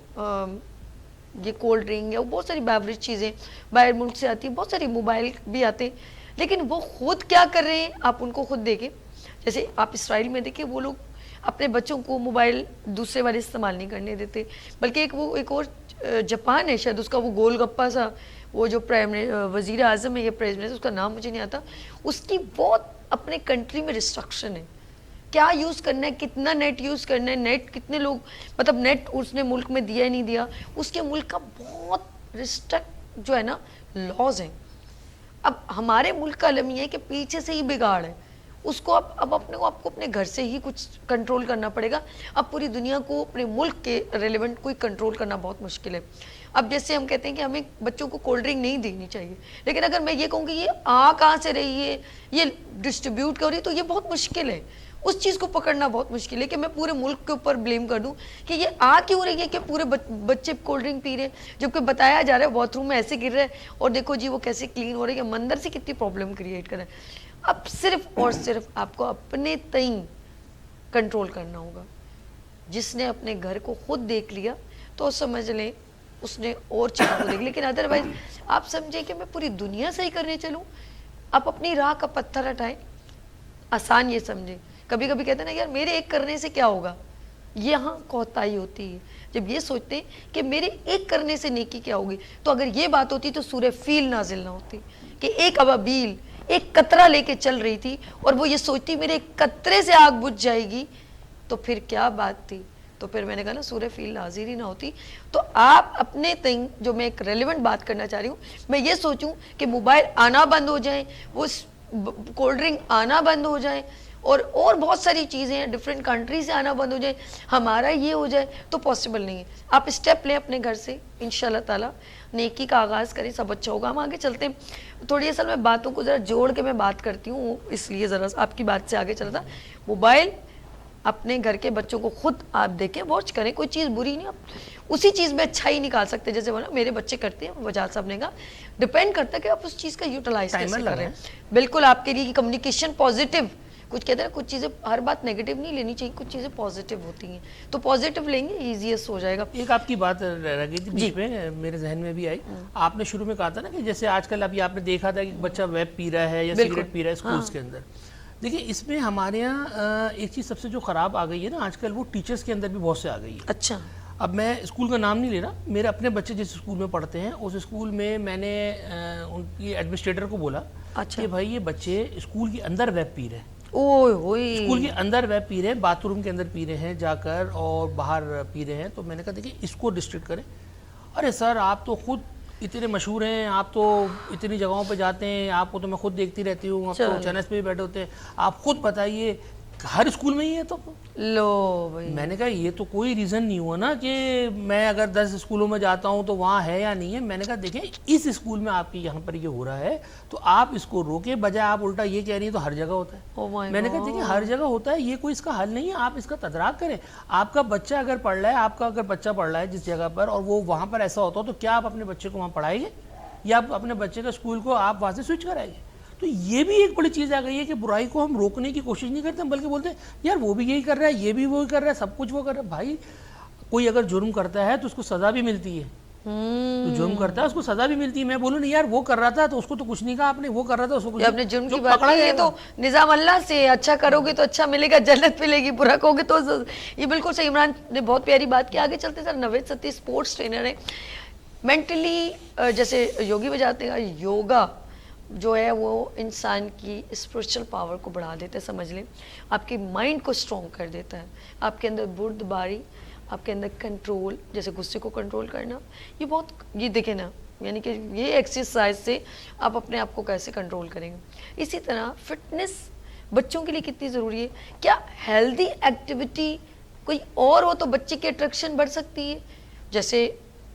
یہ کولڈ ڈرنک یا بہت ساری بیوریج چیزیں باہر ملک سے آتی ہیں, بہت ساری موبائل بھی آتے ہیں, لیکن وہ خود کیا کر رہے ہیں آپ ان کو خود دیکھیں. جیسے آپ اسرائیل میں دیکھیں, وہ لوگ اپنے بچوں کو موبائل دوسرے والے استعمال نہیں کرنے دیتے, بلکہ ایک اور جاپان ہے شاید, اس کا وہ گول گپا سا, وہ جو وزیر اعظم ہے یا پریزیڈنٹ, اس کا نام مجھے نہیں آتا, اس کی بہت اپنے کنٹری میں ریسٹرکشن ہے, کیا یوز کرنا ہے, کتنا نیٹ یوز کرنا ہے, نیٹ کتنے لوگ, مطلب نیٹ اس نے ملک میں دیا ہی نہیں دیا, اس کے ملک کا بہت ریسٹرکٹ جو ہے نا لاز ہیں. اب ہمارے ملک کا المیہ ہے کہ پیچھے سے ہی بگاڑ ہے, اس کو اب آپ کو اپنے گھر سے ہی کچھ کنٹرول کرنا پڑے گا. اب پوری دنیا کو اپنے ملک کے ریلیونٹ کوئی کنٹرول کرنا بہت مشکل ہے. اب جیسے ہم کہتے ہیں کہ ہمیں بچوں کو کولڈ ڈرنک نہیں دینی چاہیے, لیکن اگر میں یہ کہوں کہ یہ کہاں سے رہی ہے, یہ ڈسٹریبیوٹ کر رہی ہے, تو یہ بہت مشکل ہے, اس چیز کو پکڑنا بہت مشکل ہے کہ میں پورے ملک کے اوپر بلیم کر دوں کہ یہ کیوں رہی ہے کہ پورے بچے کولڈ ڈرنک پی رہے ہیں, جبکہ بتایا جا رہا ہے باتھ روم میں ایسے گر رہا ہے اور دیکھو جی وہ کیسے کلین ہو رہا ہے, یا مندر سے کتنی پرابلم کریٹ کر رہا ہے. اب صرف اور صرف آپ کو اپنے تئیں کنٹرول کرنا ہوگا, جس نے اپنے گھر کو خود دیکھ لیا تو سمجھ لیں اس نے اور چیزوں کو دیکھ، لیکن ادروائز آپ سمجھیں کہ میں پوری دنیا صحیح کرنے چلوں. آپ اپنی راہ کا پتھر ہٹائیں، آسان یہ سمجھیں. کبھی کبھی کہتے ہیں نا یار میرے ایک کرنے سے کیا ہوگا، یہاں کوتاہی ہوتی ہے. جب یہ سوچتے ہیں کہ میرے ایک کرنے سے نیکی کیا ہوگی، تو اگر یہ بات ہوتی تو سورہ فیل نازل نہ ہوتی کہ ایک ابابیل ایک قطرہ لے کے چل رہی تھی اور وہ یہ سوچتی میرے ایک قطرے سے آگ بجھ جائے گی، تو پھر کیا بات تھی. تو پھر میں نے کہا نا سورہ فیل نازل ہی نہ ہوتی. تو آپ اپنے تئیں جو میں ایک ریلیونٹ بات کرنا چاہ رہی ہوں، میں یہ سوچوں کہ موبائل آنا بند ہو جائیں، وہ کولڈ ڈرنک آنا بند ہو جائیں، اور بہت ساری چیزیں ہیں ڈفرینٹ کنٹری سے آنا بند ہو جائیں، ہمارا یہ ہو جائے تو پاسبل نہیں ہے. آپ اسٹیپ لیں اپنے گھر سے، انشاءاللہ تعالیٰ نیکی کا آغاز کریں، سب اچھا ہوگا. ہم آگے چلتے ہیں. تھوڑی اصل میں باتوں کو ذرا جوڑ کے میں بات کرتی ہوں، اس لیے ذرا آپ کی بات سے آگے چلتا. موبائل اپنے گھر کے بچوں کو خود آپ دیکھیں، واچ کریں، کوئی چیز بری نہیں. آپ اسی چیز میں اچھا ہی نکال سکتے، جیسے بولا میرے بچے کرتے ہیں، وجاد صاحب نے کہا ڈپینڈ کرتا ہے کہ آپ اس چیز کا یوٹیلائز کیسے کر رہے ہیں. بالکل آپ کے لیے کمیونیکیشن پازیٹیو، کچھ کہتے ہیں کچھ چیزیں ہر بات نیگیٹو نہیں لینی چاہیے، کچھ چیزیں پازیٹیو ہوتی ہیں، تو پازیٹیو لیں گے ایزیسٹ ہو جائے گا. ایک آپ کی بات رہ گئی تھی بیچ میں، میرے ذہن میں بھی آئی. آپ نے شروع میں کہا تھا نا کہ جیسے آج کل ابھی آپ نے دیکھا تھا کہ بچہ ویب پی رہا ہے یا سگریٹ پی رہا ہے اسکولس کے اندر. دیکھیں اس میں ہمارے یہاں ایک چیز سب سے جو خراب آ گئی ہے نا آج کل، وہ ٹیچرز کے اندر بھی بہت سے آ گئی ہے. اچھا، اب میں اسکول کا نام نہیں لے رہا، میرے اپنے بچے جس اسکول میں پڑھتے ہیں اس اسکول میں نے ان کی ایڈمنسٹریٹر کو بولا کہ بھائی یہ بچے اسکول کے اندر ویب پی رہے ہیں، اسکول کے اندر ویب پی رہے ہیں، باتھ روم کے اندر پی رہے ہیں جا کر اور باہر پی رہے ہیں. تو میں نے کہا دیکھیں اس کو ڈسٹرکٹ کریں. ارے سر آپ تو خود اتنے مشہور ہیں، آپ تو اتنی جگہوں پہ جاتے ہیں، آپ کو تو میں خود دیکھتی رہتی ہوں، آپ تو چینلز پہ بھی بیٹھے ہوتے ہیں، آپ خود بتائیے ہر اسکول میں ہی ہے. تو لو بھائی میں نے کہا یہ تو کوئی ریزن نہیں ہوا نا کہ میں اگر 10 اسکولوں میں جاتا ہوں تو وہاں ہے یا نہیں ہے. میں نے کہا دیکھیں اس اسکول میں آپ کی یہاں پر یہ ہو رہا ہے تو آپ اس کو روکیں، بجائے آپ الٹا یہ کہہ رہی ہیں تو ہر جگہ ہوتا ہے. میں نے کہا دیکھیں ہر جگہ ہوتا ہے، یہ کوئی اس کا حل نہیں ہے، آپ اس کا تدراک کریں. آپ کا بچہ اگر پڑھ رہا ہے، آپ کا اگر بچہ پڑھ رہا ہے جس جگہ پر اور وہ وہاں پر ایسا ہوتا ہو، تو کیا آپ اپنے بچے کو وہاں پڑھائیں گے یا آپ اپنے بچے کا اسکول کو آپ وہاں سے سوئچ کرائیں گے؟ تو یہ بھی ایک بڑی چیز آ گئی ہے کہ برائی کو ہم روکنے کی کوشش نہیں کرتے، بلکہ بولتے ہیں یار وہ بھی یہی کر رہا ہے، یہ بھی وہی کر رہا ہے، سب کچھ وہ کر رہا ہے. بھائی کوئی اگر جرم کرتا ہے تو اس کو سزا بھی ملتی ہے، تو جرم کرتا ہے اس کو سزا بھی ملتی ہے. میں بولوں نہیں یار وہ کر رہا تھا تو اس کو تو کچھ نہیں کہا آپ نے، وہ کر رہا تھا اس کو کچھ اپنے جرم کی بات ہے. یہ تو نظام اللہ سے، اچھا کرو گے تو اچھا ملے گا، جنت ملے گی، برا کہو گے تو یہ بالکل صحیح. عمران نے بہت پیاری بات کی. آگے چلتے سر، نوید ستی اسپورٹس ٹرینر ہیں. مینٹلی جیسے یوگی بجاتے ہیں، یوگا جو ہے وہ انسان کی اسپرچل پاور کو بڑھا دیتا ہے. سمجھ لیں آپ کے مائنڈ کو اسٹرانگ کر دیتا ہے، آپ کے اندر بردباری، آپ کے اندر کنٹرول، جیسے غصے کو کنٹرول کرنا، یہ بہت، یہ دیکھیں نا، یعنی کہ یہ ایکسرسائز سے آپ اپنے آپ کو کیسے کنٹرول کریں گے. اسی طرح فٹنس بچوں کے لیے کتنی ضروری ہے. کیا ہیلدی ایکٹیویٹی کوئی اور ہو تو بچے کی اٹریکشن بڑھ سکتی ہے. جیسے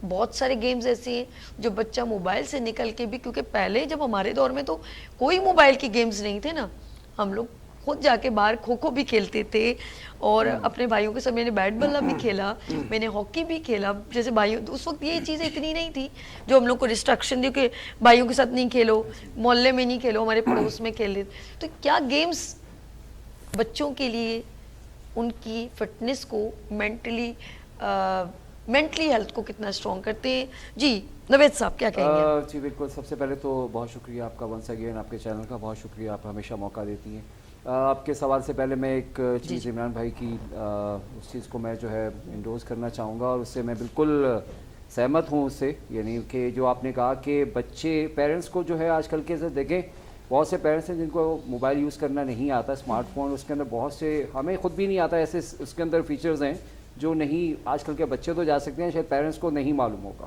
بہت سارے گیمز ایسے ہیں جو بچہ موبائل سے نکل کے بھی، کیونکہ پہلے جب ہمارے دور میں تو کوئی موبائل کی گیمز نہیں تھے نا، ہم لوگ خود جا کے باہر کھوکھو بھی کھیلتے تھے اور اپنے بھائیوں کے ساتھ میں نے بیٹ بلا بھی کھیلا، میں نے ہاکی بھی کھیلا. جیسے بھائیوں اس وقت یہ چیزیں اتنی نہیں تھی جو ہم لوگ کو ریسٹرکشن دی کہ بھائیوں کے ساتھ نہیں کھیلو، محلے میں نہیں کھیلو، ہمارے پڑوس میں کھیل لیتے. تو کیا گیمز بچوں کے لیے ان کی فٹنس کو مینٹلی ہیلتھ کو کتنا اسٹرانگ کرتے ہیں؟ جی نوید صاحب کیا کہیں گے؟ جی بالکل، سب سے پہلے تو بہت شکریہ آپ کا، ونس اگین آپ کے چینل کا بہت شکریہ، آپ ہمیشہ موقع دیتی ہیں. آپ کے سوال سے پہلے میں ایک چیز عمران بھائی کی اس چیز کو میں جو ہے انڈورس کرنا چاہوں گا، اور اس سے میں بالکل سہمت ہوں اس سے. یعنی کہ جو آپ نے کہا کہ بچے پیرنٹس کو جو ہے آج کل کے دیکھیں بہت سے پیرنٹس ہیں جن کو موبائل یوز کرنا نہیں آتا، اسمارٹ فون اس کے اندر بہت سے، ہمیں خود بھی نہیں آتا، ایسے اس کے اندر فیچرز ہیں جو نہیں آج کل کے بچے تو جا سکتے ہیں، شاید پیرنٹس کو نہیں معلوم ہوگا.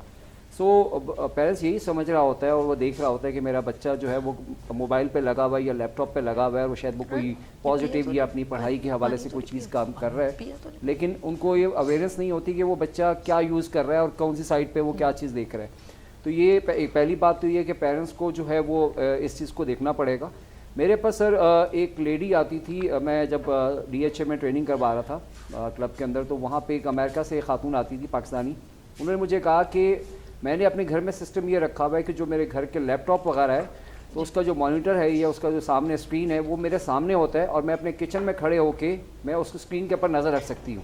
سو پیرنٹس یہی سمجھ رہا ہوتا ہے اور وہ دیکھ رہا ہوتا ہے کہ میرا بچہ جو ہے وہ موبائل پہ لگا ہوا ہے یا لیپ ٹاپ پہ لگا ہوا ہے، اور شاید وہ کوئی پازیٹیو یا اپنی پڑھائی کے حوالے سے کوئی چیز کام کر رہا ہے، لیکن ان کو یہ اویئرنیس نہیں ہوتی کہ وہ بچہ کیا یوز کر رہا ہے اور کون سی سائٹ پہ وہ کیا چیز دیکھ رہا ہے. تو یہ پہلی بات تو یہ کہ پیرنٹس کو جو ہے وہ اس چیز کو دیکھنا پڑے گا. میرے پاس سر ایک لیڈی آتی تھی، میں جب ڈی ایچ اے میں ٹریننگ کروا رہا تھا کلب کے اندر، تو وہاں پہ ایک امریکہ سے ایک خاتون آتی تھی پاکستانی. انہوں نے مجھے کہا کہ میں نے اپنے گھر میں سسٹم یہ رکھا ہوا ہے کہ جو میرے گھر کے لیپ ٹاپ وغیرہ ہے تو اس کا جو مانیٹر ہے یا اس کا جو سامنے اسکرین ہے وہ میرے سامنے ہوتا ہے، اور میں اپنے کچن میں کھڑے ہو کے میں اس اسکرین کے اوپر نظر رکھ سکتی ہوں.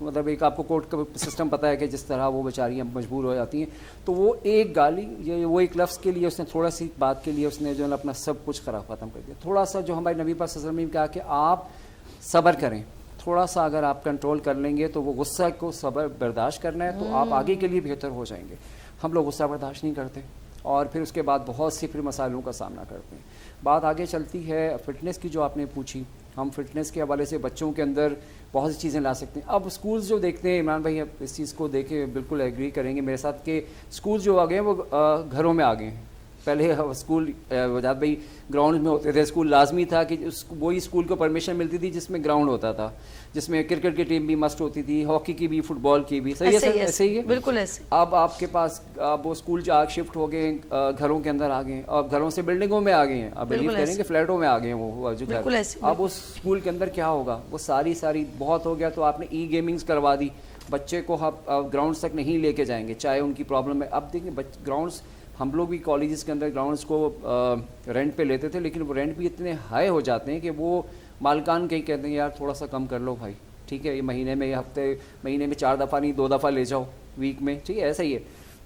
مطلب ایک آپ کو کورٹ کا سسٹم پتہ ہے کہ جس طرح وہ بیچاریاں مجبور ہو جاتی ہیں, تو وہ ایک گالی وہ ایک لفظ کے لیے اس نے تھوڑا سی بات کے لیے اس نے جو ہے اپنا سب کچھ خراب ختم کر دیا. تھوڑا سا جو ہمارے نبی پاک صلی اللہ علیہ وسلم نے کہا کہ آپ صبر کریں, تھوڑا سا اگر آپ کنٹرول کر لیں گے تو وہ غصہ کو صبر برداشت کرنا ہے تو آپ آگے کے لیے بہتر ہو جائیں گے. ہم لوگ غصہ برداشت نہیں کرتے اور پھر اس کے بعد بہت سی پھر مسائلوں کا سامنا کرتے ہیں. بات آگے چلتی ہے فٹنس کی جو آپ نے پوچھی. ہم فٹنس کے حوالے سے بچوں کے اندر بہت سی چیزیں لا سکتے ہیں. اب اسکولز جو دیکھتے ہیں, عمران بھائی اس چیز کو دیکھے بالکل ایگری کریں گے میرے ساتھ کہ اسکول جو آ گئے ہیں وہ گھروں میں آ گئے ہیں. پہلے اسکول وجاد بھائی گراؤنڈ میں ہوتے تھے, اسکول لازمی تھا کہ وہی اسکول کو پرمیشن ملتی تھی جس میں گراؤنڈ ہوتا تھا, جس میں کرکٹ کی ٹیم بھی مسٹ ہوتی تھی, ہاکی کی بھی, فٹ بال کی بھی. صحیح ہے سر, ایسے ہی ہے بالکل ایسے. اب آپ کے پاس اب وہ اسکول جو شفٹ ہو گئے گھروں کے اندر آ گئے ہیں, اب گھروں سے بلڈنگوں میں آ گئے ہیں, اب بلیو کریں کہ فلیٹوں میں آ گئے ہیں وہ جو گھر. اب اس اسکول کے اندر کیا ہوگا, وہ ساری بہت ہو گیا تو آپ نے ای گیمنگز کروا دی, بچے کو آپ گراؤنڈس تک نہیں لے کے جائیں گے چاہے ان کی پرابلم ہے. اب دیکھیں گراؤنڈس, ہم لوگ بھی کالجز کے اندر گراؤنڈس کو رینٹ پہ لیتے تھے, لیکن وہ رینٹ بھی اتنے ہائی ہو جاتے ہیں کہ وہ مالکان کہیں کہتے ہیں یار تھوڑا سا کم کر لو بھائی, ٹھیک ہے, یہ مہینے میں مہینے میں 4 دفعہ نہیں 2 دفعہ لے جاؤ ویک میں, ٹھیک ہے, ایسا ہی ہے.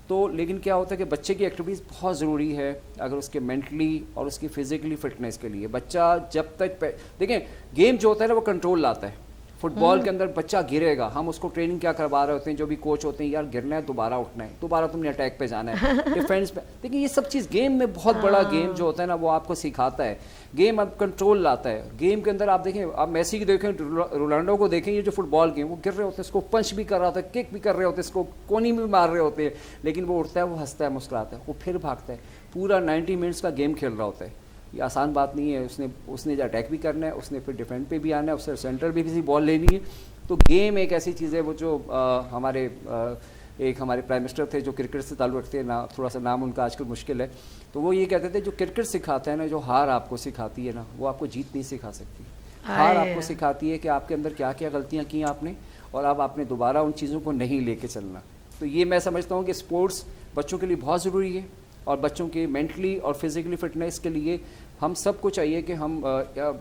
تو لیکن کیا ہوتا ہے کہ بچے کی ایکٹیویٹیز بہت ضروری ہے اگر اس کے مینٹلی اور اس کی فزیکلی فٹنس کے لیے. بچہ جب تک دیکھیں گیم جو ہوتا ہے نا وہ کنٹرول لاتا ہے. فٹ بال کے اندر بچہ گرے گا, ہم اس کو ٹریننگ کیا کروا رہے ہوتے ہیں جو بھی کوچ ہوتے ہیں, یار گرنا ہے دوبارہ اٹھنا ہے, دوبارہ تم نے اٹیک پہ جانا ہے, ڈیفینس پہ. دیکھیں یہ سب چیز گیم میں بہت بڑا گیم جو ہوتا ہے نا وہ آپ کو سکھاتا ہے. گیم اب کنٹرول لاتا ہے. گیم کے اندر آپ دیکھیں, آپ میسی کی دیکھیں, رونالڈو کو دیکھیں, یہ جو فٹ بال گیم وہ گر رہے ہوتے ہیں, اس کو پنچ بھی کر رہا ہوتا ہے, کک بھی کر رہے ہوتے ہیں, اس کو کونی بھی مار رہے ہوتے ہیں, لیکن وہ اٹھتا ہے, وہ ہنستا ہے, مسکراتا ہے, وہ پھر بھاگتا ہے. پورا 90 منٹس کا گیم کھیل رہا ہوتا ہے. یہ آسان بات نہیں ہے. اس نے جو اٹیک بھی کرنا ہے, اس نے پھر ڈیفینڈ پہ بھی آنا ہے, اس سے سینٹر بھی کسی بال لینی ہے. تو گیم ایک ایسی چیز ہے وہ جو ہمارے پرائم منسٹر تھے جو کرکٹ سے تعلق رکھتے ہیں, تھوڑا سا نام ان کا آج کل مشکل ہے, تو وہ یہ کہتے تھے جو کرکٹ سکھاتا ہے نا, جو ہار آپ کو سکھاتی ہے نا, وہ آپ کو جیت نہیں سکھا سکتی. ہار آپ کو سکھاتی ہے کہ آپ کے اندر کیا کیا غلطیاں کی آپ نے, اور اب آپ نے دوبارہ ان چیزوں کو نہیں لے کے چلنا. تو یہ میں سمجھتا ہوں کہ اسپورٹس بچوں کے لیے بہت ضروری ہے, اور بچوں کی مینٹلی اور فزیکلی فٹنس کے لیے ہم سب کو چاہیے کہ ہم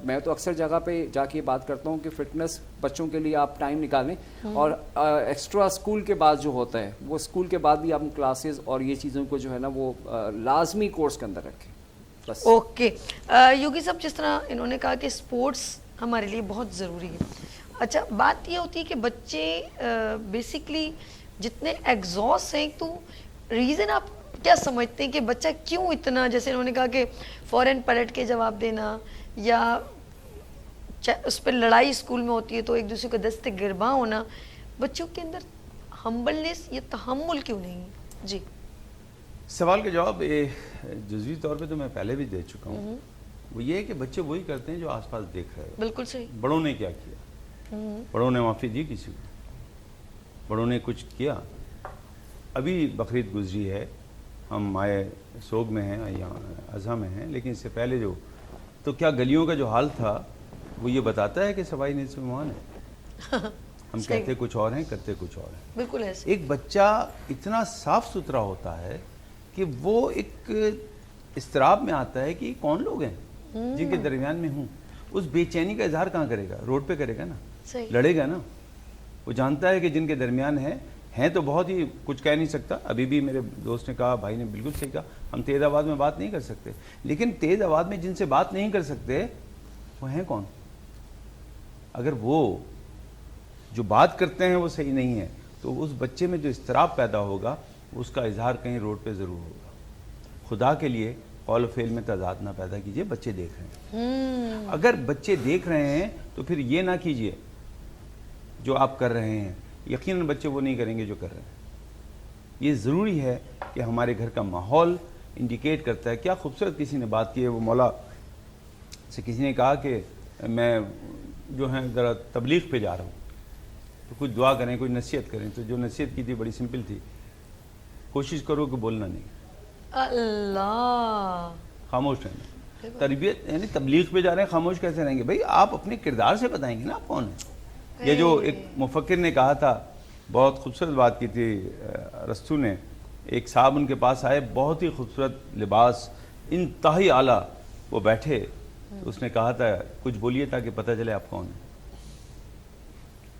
میں تو اکثر جگہ پہ جا کے بات کرتا ہوں کہ فٹنس بچوں کے لیے آپ ٹائم نکالیں, اور ایکسٹرا اسکول کے بعد جو ہوتا ہے وہ اسکول کے بعد بھی آپ کلاسز اور یہ چیزوں کو جو ہے نا وہ لازمی کورس کے اندر رکھیں. بس اوکے یوگی صاحب, جس طرح انہوں نے کہا کہ اسپورٹس ہمارے لیے بہت ضروری ہے, اچھا بات یہ ہوتی ہے کہ بچے بیسکلی جتنے ایگزاسٹ ہیں, تو ریزن آپ کیا سمجھتے ہیں کہ بچہ کیوں اتنا, جیسے انہوں نے کہا کہ فوراً پلٹ کے جواب دینا, یا اس پہ لڑائی اسکول میں ہوتی ہے تو ایک دوسرے کو دست گرباں ہونا, بچوں کے اندر ہمبلنس یا تحمل کیوں نہیں؟ جی سوال کا جواب جزوی طور پہ تو میں پہلے بھی دے چکا ہوں. وہ یہ ہے کہ بچے وہی کرتے ہیں جو آس پاس دیکھ رہے ہو. بالکل صحیح. بڑوں نے کیا کیا, بڑوں نے معافی دی کسی کو, بڑوں نے کچھ کیا. ابھی بقرعید گزری ہے, ہم مائع سوگ میں ہیں یا اضحیٰ میں ہیں, لیکن اس سے پہلے جو تو کیا گلیوں کا جو حال تھا وہ یہ بتاتا ہے کہ سوائی نصف ایمان ہے. ہم کہتے کچھ اور ہیں, کرتے کچھ اور ہیں. بالکل ایسے. ایک بچہ اتنا صاف ستھرا ہوتا ہے کہ وہ ایک اضطراب میں آتا ہے کہ یہ کون لوگ ہیں جن کے درمیان میں ہوں. اس بے چینی کا اظہار کہاں کرے گا, روڈ پہ کرے گا نا, لڑے گا نا. وہ جانتا ہے کہ جن کے درمیان ہیں تو بہت ہی کچھ کہہ نہیں سکتا. ابھی بھی میرے دوست نے کہا, بھائی نے بالکل صحیح کہا, ہم تیز آواز میں بات نہیں کر سکتے, لیکن تیز آواز میں جن سے بات نہیں کر سکتے وہ ہیں کون؟ اگر وہ جو بات کرتے ہیں وہ صحیح نہیں ہے تو اس بچے میں جو اضطراب پیدا ہوگا اس کا اظہار کہیں روڈ پہ ضرور ہوگا. خدا کے لیے قول و فعل میں تضاد نہ پیدا کیجئے, بچے دیکھ رہے ہیں. اگر بچے دیکھ رہے ہیں تو پھر یہ نہ کیجئے جو آپ کر رہے ہیں, یقیناً بچے وہ نہیں کریں گے جو کر رہے ہیں. یہ ضروری ہے کہ ہمارے گھر کا ماحول انڈیکیٹ کرتا ہے. کیا خوبصورت کسی نے بات کی ہے, وہ مولا سے کسی نے کہا کہ میں جو ہے ذرا تبلیغ پہ جا رہا ہوں تو کچھ دعا کریں, کچھ نصیحت کریں. تو جو نصیحت کی تھی بڑی سمپل تھی, کوشش کرو کہ بولنا نہیں, اللہ خاموش رہنا. تربیت یعنی تبلیغ پہ جا رہے ہیں, خاموش کیسے رہیں گے بھائی؟ آپ اپنے کردار سے بتائیں گے نا آپ کون ہیں. یہ جو ایک مفکر نے کہا تھا, بہت خوبصورت بات کی تھی رستو نے. ایک صاحب ان کے پاس آئے, بہت ہی خوبصورت لباس, انتہائی اعلیٰ, وہ بیٹھے تو اس نے کہا تھا کچھ بولیے تاکہ پتہ چلے آپ کون ہیں.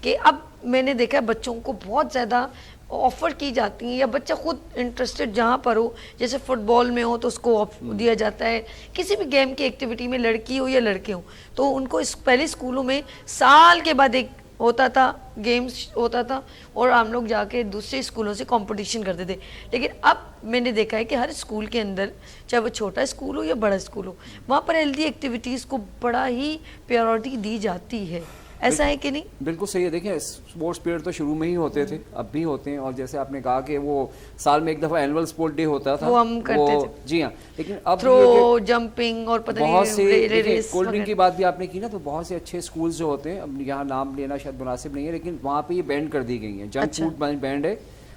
کہ اب میں نے دیکھا ہے بچوں کو بہت زیادہ آفر کی جاتی ہیں, یا بچہ خود انٹرسٹڈ جہاں پر ہو, جیسے فٹ بال میں ہو تو اس کو دیا جاتا ہے, کسی بھی گیم کی ایکٹیویٹی میں لڑکی ہو یا لڑکے ہوں تو ان کو پہلے اسکولوں میں سال کے بعد ایک ہوتا تھا, گیمز ہوتا تھا, اور ہم لوگ جا کے دوسرے اسکولوں سے کمپٹیشن کرتے تھے. لیکن اب میں نے دیکھا ہے کہ ہر اسکول کے اندر, چاہے وہ چھوٹا اسکول ہو یا بڑا اسکول ہو, وہاں پر ہیلدی ایکٹیویٹیز کو بڑا ہی پریورٹی دی جاتی ہے. ایسا ہے کہ نہیں؟ بالکل صحیح ہے. دیکھیں اسپورٹس پیریڈ تو شروع میں ہی ہوتے تھے, اب بھی ہوتے ہیں, اور جیسے آپ نے کہا کہ وہ سال میں ایک دفعہ اینول اسپورٹ ڈے ہوتا تھا, وہ ہم کرتے تھے. جی ہاں, لیکن اب تھرو, جمپنگ اور پتہ بہت سے ریس. کولڈ ڈرنک کی بات بھی آپ نے کی نا, تو بہت سے اچھے اسکولز جو ہوتے ہیں, اب یہاں نام لینا شاید مناسب نہیں ہے, لیکن وہاں پہ یہ بینڈ کر دی گئی ہیں, جنک فوڈ بینڈ ہے,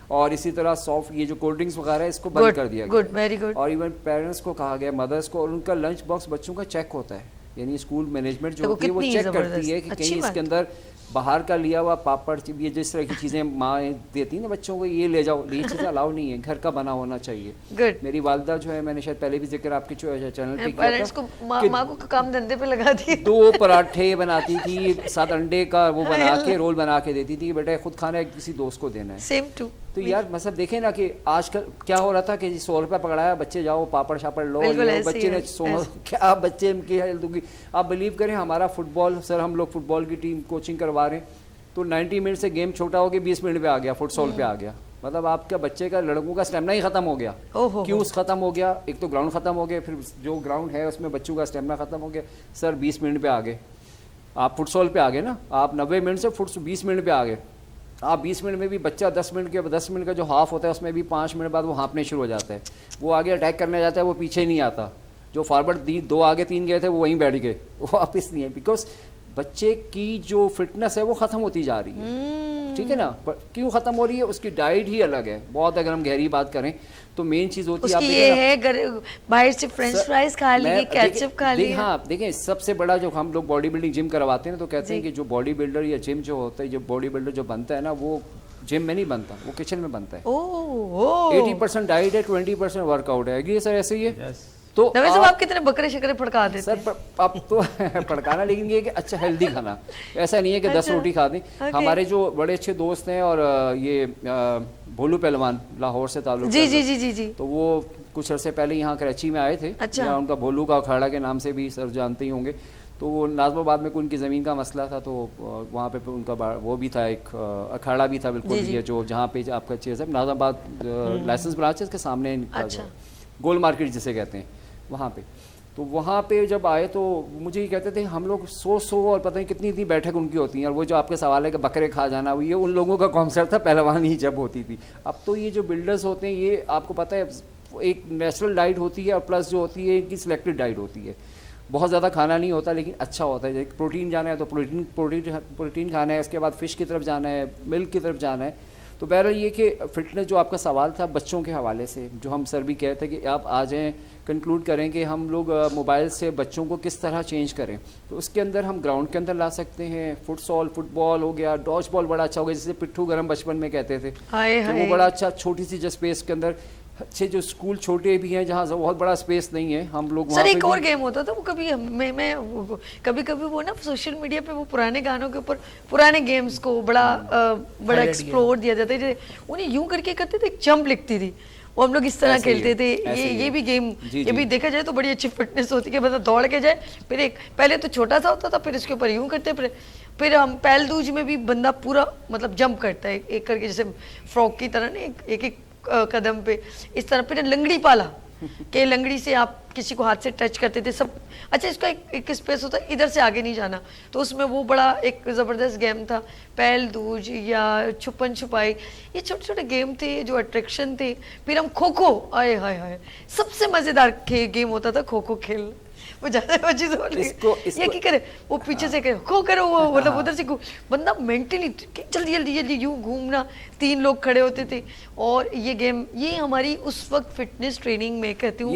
اور اسی طرح سافٹ یہ جو کولڈ ڈرنکس وغیرہ ہے اس کو بند کر دیا گیا. Good, very good. اور ایون پیرنٹس کو کہا گیا, مدرس کو, اور ان کا لنچ باکس بچوں کا چیک ہوتا ہے, یعنی اسکول مینجمنٹ جو ہوتی ہے وہ چیک کرتی ہے کہ کہیں اس کے اندر باہر کا لیا ہوا پاپڑ, یہ جس طرح کی چیزیں ماں دیتی ہیں نا بچوں کو, یہ لے جاؤ, یہ چیزیں الاؤ نہیں ہے, گھر کا بنا ہونا چاہیے. گڈ. میری والدہ جو ہے, میں نے شاید پہلے بھی ذکر آپ کے چینل پہ کیا پیرنٹس کو, ماں کو کام دھندے پہ لگا دیے. 2 پراٹھے بناتی تھی, 7 انڈے کا وہ بنا کے رول بنا کے دیتی تھی کہ بیٹا خود کھانا ہے, کسی دوست کو دینا ہے. Same to. تو یار مطلب دیکھیں نا کہ آج کل کیا ہو رہا تھا کہ 100 روپے پکڑایا, بچے جاؤ پاپڑ شاپڑ لو, بچے نے کیا بچے کی ہیلتھ ہوگی. آپ بلیو کریں, ہمارا فٹ بال, سر ہم لوگ فٹ بال کی ٹیم کوچنگ کروا رہے ہیں, تو 90 منٹ سے گیم چھوٹا ہو کے 20 منٹ پہ آ گیا, فٹ سال پہ آ گیا. مطلب آپ کا بچے کا, لڑکوں کا اسٹیمنا ہی ختم ہو گیا. کیوں ختم ہو گیا؟ ایک تو گراؤنڈ ختم ہو گیا, پھر جو گراؤنڈ ہے اس میں بچوں کا اسٹیمنا ختم ہو گیا. سر 20 منٹ پہ آ گئے, آپ فٹ سال پہ آ گئے نا, آپ 90 منٹ سے 20 منٹ پہ آ گئے. آپ 20 منٹ میں بھی بچہ 10 منٹ کا جو ہاف ہوتا ہے اس میں بھی 5 منٹ بعد وہ ہانپنے شروع ہو جاتا ہے, وہ آگے اٹیک کرنے جاتا ہے, وہ پیچھے نہیں آتا. جو فارورڈ 2 آگے 3 گئے تھے وہ وہیں بیٹھ گئے, وہ واپس نہیں ہے, بیکاز بچے کی جو فٹنس ہے وہ ختم ہوتی جا رہی ہے. ٹھیک ہے نا, کیوں ختم ہو رہی ہے؟ اس کی ڈائٹ ہی الگ ہے بہت. اگر ہم گہری بات کریں تو مین چیز ہوتی ہے یہ ہے باہر سے فرینچ فرائز کھا لیے, کیچپ کھا لیے. ہاں دیکھیں, سب سے بڑا جو ہم لوگ باڈی بلڈنگ جم کرواتے ہیں تو کہتے ہیں کہ جو باڈی بلڈر یا جم جو ہوتا ہے, جو باڈی بلڈر جو بنتا ہے نا, وہ جم میں نہیں بنتا, وہ کچن میں بنتا ہے. 80% ڈائٹ ہے, 20% ورک آؤٹ ہے. ایگری سر ایسے ہی ہے؟ تو آپ کتنے بکرے شکرے پھڑکا دیتے سر, آپ تو پھڑکانا, لیکن یہ کہ اچھا ہیلدی کھانا, ایسا نہیں ہے کہ 10 روٹی کھا دیں. ہمارے جو بڑے اچھے دوست ہیں, اور یہ بھولو پہلوان لاہور سے تعلق, جی جی جی جی, تو وہ کچھ عرصے پہلے یہاں کراچی میں آئے تھے. ان کا بھولو کا اکھاڑا کے نام سے بھی سر جانتے ہی ہوں گے. تو وہ ناظم آباد میں ان کی زمین کا مسئلہ تھا, تو وہاں پہ ان کا وہ بھی تھا, ایک اکھاڑا بھی تھا بالکل, یہ جو جہاں پہ آپ کا چیز ہے ناظم آباد لائسنس برانچ کے سامنے گول مارکیٹ جسے کہتے ہیں, وہاں پہ. تو وہاں پہ جب آئے تو مجھے یہ کہتے تھے ہم لوگ 100 اور پتہ نہیں کتنی بیٹھک ان کی ہوتی ہیں, اور وہ جو آپ کے سوال ہے کہ بکرے کھا جانا, یہ ان لوگوں کا کانسیپٹ تھا پہلوانی جب ہوتی تھی. اب تو یہ جو بلڈرز ہوتے ہیں, یہ آپ کو پتہ ہے ایک نیچرل ڈائٹ ہوتی ہے, اور پلس جو ہوتی ہے ان کی سلیکٹڈ ڈائٹ ہوتی ہے. بہت زیادہ کھانا نہیں ہوتا لیکن اچھا ہوتا ہے. پروٹین جانا ہے تو پروٹین کھانا ہے, اس کے بعد فش کی طرف جانا ہے, ملک کی طرف جانا ہے. تو بہرحال یہ کہ فٹنس جو آپ کا سوال تھا بچوں کے حوالے سے, جو ہم سر بھی کہتے ہیں کہ آپ آ جائیں, کنکلوڈ کریں کہ ہم لوگ موبائل سے بچوں کو کس طرح چینج کریں. تو اس کے اندر ہم گراؤنڈ کے اندر لا سکتے ہیں. فٹ بال ہو گیا, ڈاج بال بڑا اچھا ہو گیا, جسے پٹھو گرم بچپن میں کہتے تھے, وہ بڑا اچھا, چھوٹی سی جو اسپیس کے اندر. اچھے جو اسکول چھوٹے بھی ہیں جہاں بہت بڑا اسپیس نہیں ہے, ہم لوگ سر ایک اور گیم ہوتا تھا, وہ کبھی وہ نا سوشل میڈیا پہ وہ پرانے گانوں کے اوپر پرانے گیمز کو بڑا ایکسپلور دیا جاتا ہے. انہیں یوں کر کے کرتے تھے, ایک جمپ لکھتی تھی, وہ ہم لوگ اس طرح کھیلتے تھے. یہ بھی گیم, یہ بھی دیکھا جائے تو بڑی اچھی فٹنس ہوتی ہے, مطلب دوڑ کے جائے, پھر ایک پہلے تو چھوٹا سا ہوتا تھا, پھر اس کے اوپر یوں کرتے, پھر ہم پہل دوج میں بھی بندہ پورا مطلب جمپ کرتا ہے ایک کر کے, جیسے فراک کی طرح نا, ایک ایک قدم پہ اس طرح. پھر لنگڑی پالا, کہ لنگڑی سے آپ کسی کو ہاتھ سے ٹچ کرتے تھے سب. اچھا, اس کا ایک اسپیس ہوتا ہے, ادھر سے آگے نہیں جانا, تو اس میں وہ بڑا ایک زبردست گیم تھا. پہل دوج یا چھپن چھپائی, یہ چھوٹے چھوٹے گیم تھے جو اٹریکشن تھے. پھر ہم کھوکھو, آئے ہائے ہائے, سب سے مزیدار گیم ہوتا تھا کھوکھو کھیل. وہ زیادہ یہ کی کرے, وہ پیچھے سے کرے کھو کرو, وہ مطلب ادھر سے بندہ مینٹلی جلدی جلدی جلدی یوں گھومنا, 3 لوگ کھڑے ہوتے تھے. اور یہ گیم, یہ ہماری اس وقت فٹنس ٹریننگ میں کہتی ہوں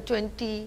20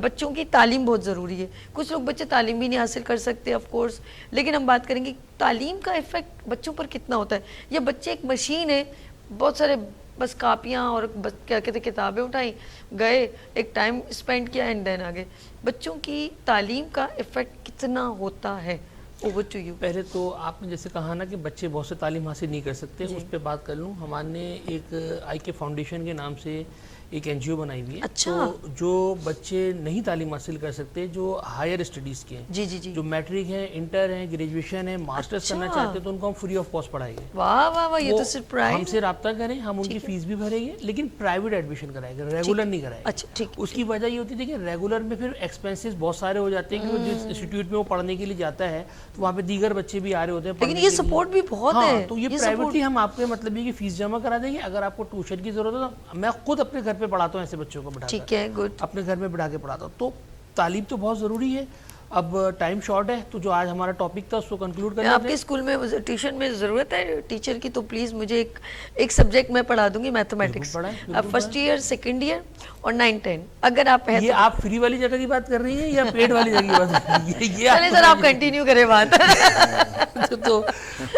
بچوں کی تعلیم بہت ضروری ہے. کچھ لوگ بچے تعلیم بھی نہیں حاصل کر سکتے آف کورس, لیکن ہم بات کریں گے تعلیم کا ایفیکٹ بچوں پر کتنا ہوتا ہے. یہ بچے ایک مشین ہے, بہت سارے بس کاپیاں اور کیا کہتے ہیں کتابیں اٹھائیں, گئے, ایک ٹائم اسپینڈ کیا اینڈ دین آگے. بچوں کی تعلیم کا ایفیکٹ کتنا ہوتا ہے؟ Over to you. پہلے تو آپ نے جیسے کہا نا کہ بچے بہت سے تعلیم حاصل نہیں کر سکتے, اس پہ بات کر لوں. ہمارے نے ایک آئی کے فاؤنڈیشن کے نام سے ایک این جی او بنائی ہوئی ہے. اچھا. جو بچے نہیں تعلیم حاصل کر سکتے, جو ہائر اسٹڈیز کے ہیں, جی جی جی, جو میٹرک ہیں, انٹر ہیں, گریجویشن ہے, ماسٹرز کرنا چاہتے ہیں, تو ان کو ہم فری آف کاسٹ پڑھائیں گے. واہ واہ واہ, یہ تو ہم سرپرائز. سے رابطہ کریں, ہم ان کی فیس بھی بھریں گے, لیکن پرائیویٹ ایڈمیشن کرائیں گے, ریگولر نہیں کرائیں گے. اچھا ٹھیک. اس کی وجہ یہ ہوتی ہے کہ ریگولر میں پھر ایکسپینسز بہت سارے ہو جاتے ہیں, کہ وہ جس انسٹیٹیوٹ میں وہ پڑھنے کے لیے جاتا ہے تو وہاں پہ دیگر بچے بھی آ رہے ہوتے ہیں. لیکن یہ سپورٹ بھی بہت ہے. تو یہ پرائیویٹلی ہم آپ کے مطلب یہ کہ فیس جمع کرا دیں گے. اگر آپ کو ٹیوشن کی ضرورت ہے تو میں خود اپنے گھر پہ پڑھاتا ہوں ایسے بچوں کو بٹھا ٹھیک ہے, گڈ. اپنے گھر میں بٹھا کے پڑھاتا ہوں. تو تعلیم تو بہت ضروری ہے. اب ٹائم شارٹ ہے, تو جو آج ہمارا ٹاپک تھا اس کو کنکلوڈ کریں. آپ کے اسکول میں ٹیوشن میں ضرورت ہے ٹیچر کی, تو پلیز مجھے ایک سبجیکٹ میں پڑھا دوں گی, mathematics, first year, second year اور 9-10. اگر آپ یہ آپ فری والی جگہ کی بات کر رہی ہیں یا پیڈ والی جگہ کی بات کر رہی ہیں؟ چلیں سر آپ کنٹینیو کریں بات. تو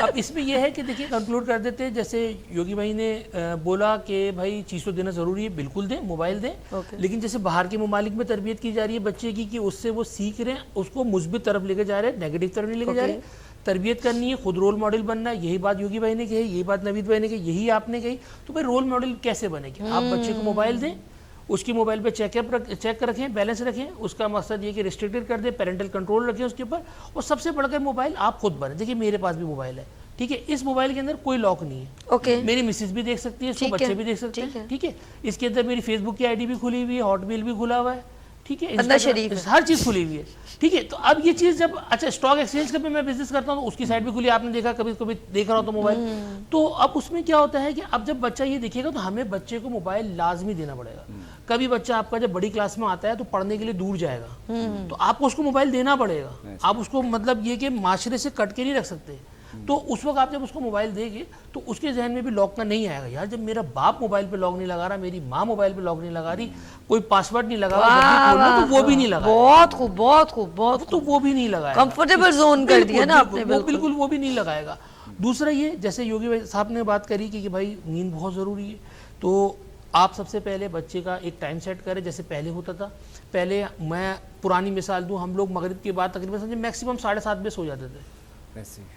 اب اس میں یہ ہے کہ دیکھیے کنکلوڈ کر دیتے ہیں. جیسے یوگی بھائی نے بولا کہ بھائی چیز تو دینا ضروری ہے, بالکل دیں, موبائل دیں, لیکن جیسے باہر کے ممالک میں تربیت کی جا رہی ہے بچے کی کہ اس سے وہ سیکھ رہے ہیں, اس کو مثبت طرف لے کے جا رہے ہیں, نیگیٹو طرف نہیں لے کے جا رہے. تربیت کرنی ہے, خود رول ماڈل بننا ہے. یہی بات یوگی بھائی نے کہی, یہی بات نوید بھائی نے کہی, یہی آپ نے کہی. تو بھائی رول ماڈل کیسے بنے گی؟ آپ بچے کو موبائل دیں, اس کی موبائل پہ چیک رکھیں, بیلنس رکھیں. اس کا مقصد یہ کہ ریسٹرکٹڈ کر دیں, پیرنٹل کنٹرول رکھیں اس کے اوپر. اور سب سے بڑھ کر موبائل آپ خود بنیں. دیکھیے میرے پاس بھی موبائل ہے, ٹھیک ہے, اس موبائل کے اندر کوئی لاک نہیں ہے. اوکے, میری مسز بھی دیکھ سکتی ہے اس کو, بچے بھی دیکھ سکتے ہیں, ٹھیک ہے. اس کے اندر میری فیس بک کی آئی ڈی بھی کھلی ہوئی ہے, ہاٹ میل بھی کھلا ہوا ہے, ٹھیک ہے, ہر چیز کھلی ہوئی ہے, ٹھیک ہے. تو اب یہ چیز جب اچھا اسٹاک ایکسچینج کا بھی میں بزنس کرتا ہوں, اس کی سائٹ بھی کھلی, آپ نے دیکھا کبھی کبھی دیکھ رہا ہوں تو موبائل. تو اب اس میں کیا ہوتا ہے کہ اب جب بچہ یہ دیکھے گا تو ہمیں بچے کو موبائل لازمی دینا پڑے گا. کبھی بچہ آپ کا جب بڑی کلاس میں آتا ہے تو پڑھنے کے لیے دور جائے گا, تو آپ کو اس کو موبائل دینا پڑے گا. آپ اس کو مطلب یہ کہ معاشرے سے کٹ کے نہیں رکھ سکتے. تو اس وقت آپ جب اس کو موبائل دیں گے تو اس کے ذہن میں بھی لاک کا نہیں آئے گا, یار جب میرا باپ موبائل پہ لاک نہیں لگا رہا, میری ماں موبائل پہ لاک نہیں لگا رہی, کوئی پاسورڈ نہیں لگا رہا, تو وہ بھی نہیں لگا. بہت خوب, بہت خوب, بہت. تو وہ بھی نہیں لگائے, کمفرٹیبل زون کر دیا نا آپ نے. بالکل وہ بھی نہیں لگائے گا. دوسرا یہ جیسے یوگی بھائی صاحب نے بات کری کہ بھائی نیند بہت ضروری ہے, تو آپ سب سے پہلے بچے کا ایک ٹائم سیٹ کریں. جیسے پہلے ہوتا تھا, پہلے میں پرانی مثال دوں, ہم لوگ مغرب کے بعد تقریباً سمجھے میکسیمم 7:30 بجے سو جاتے تھے.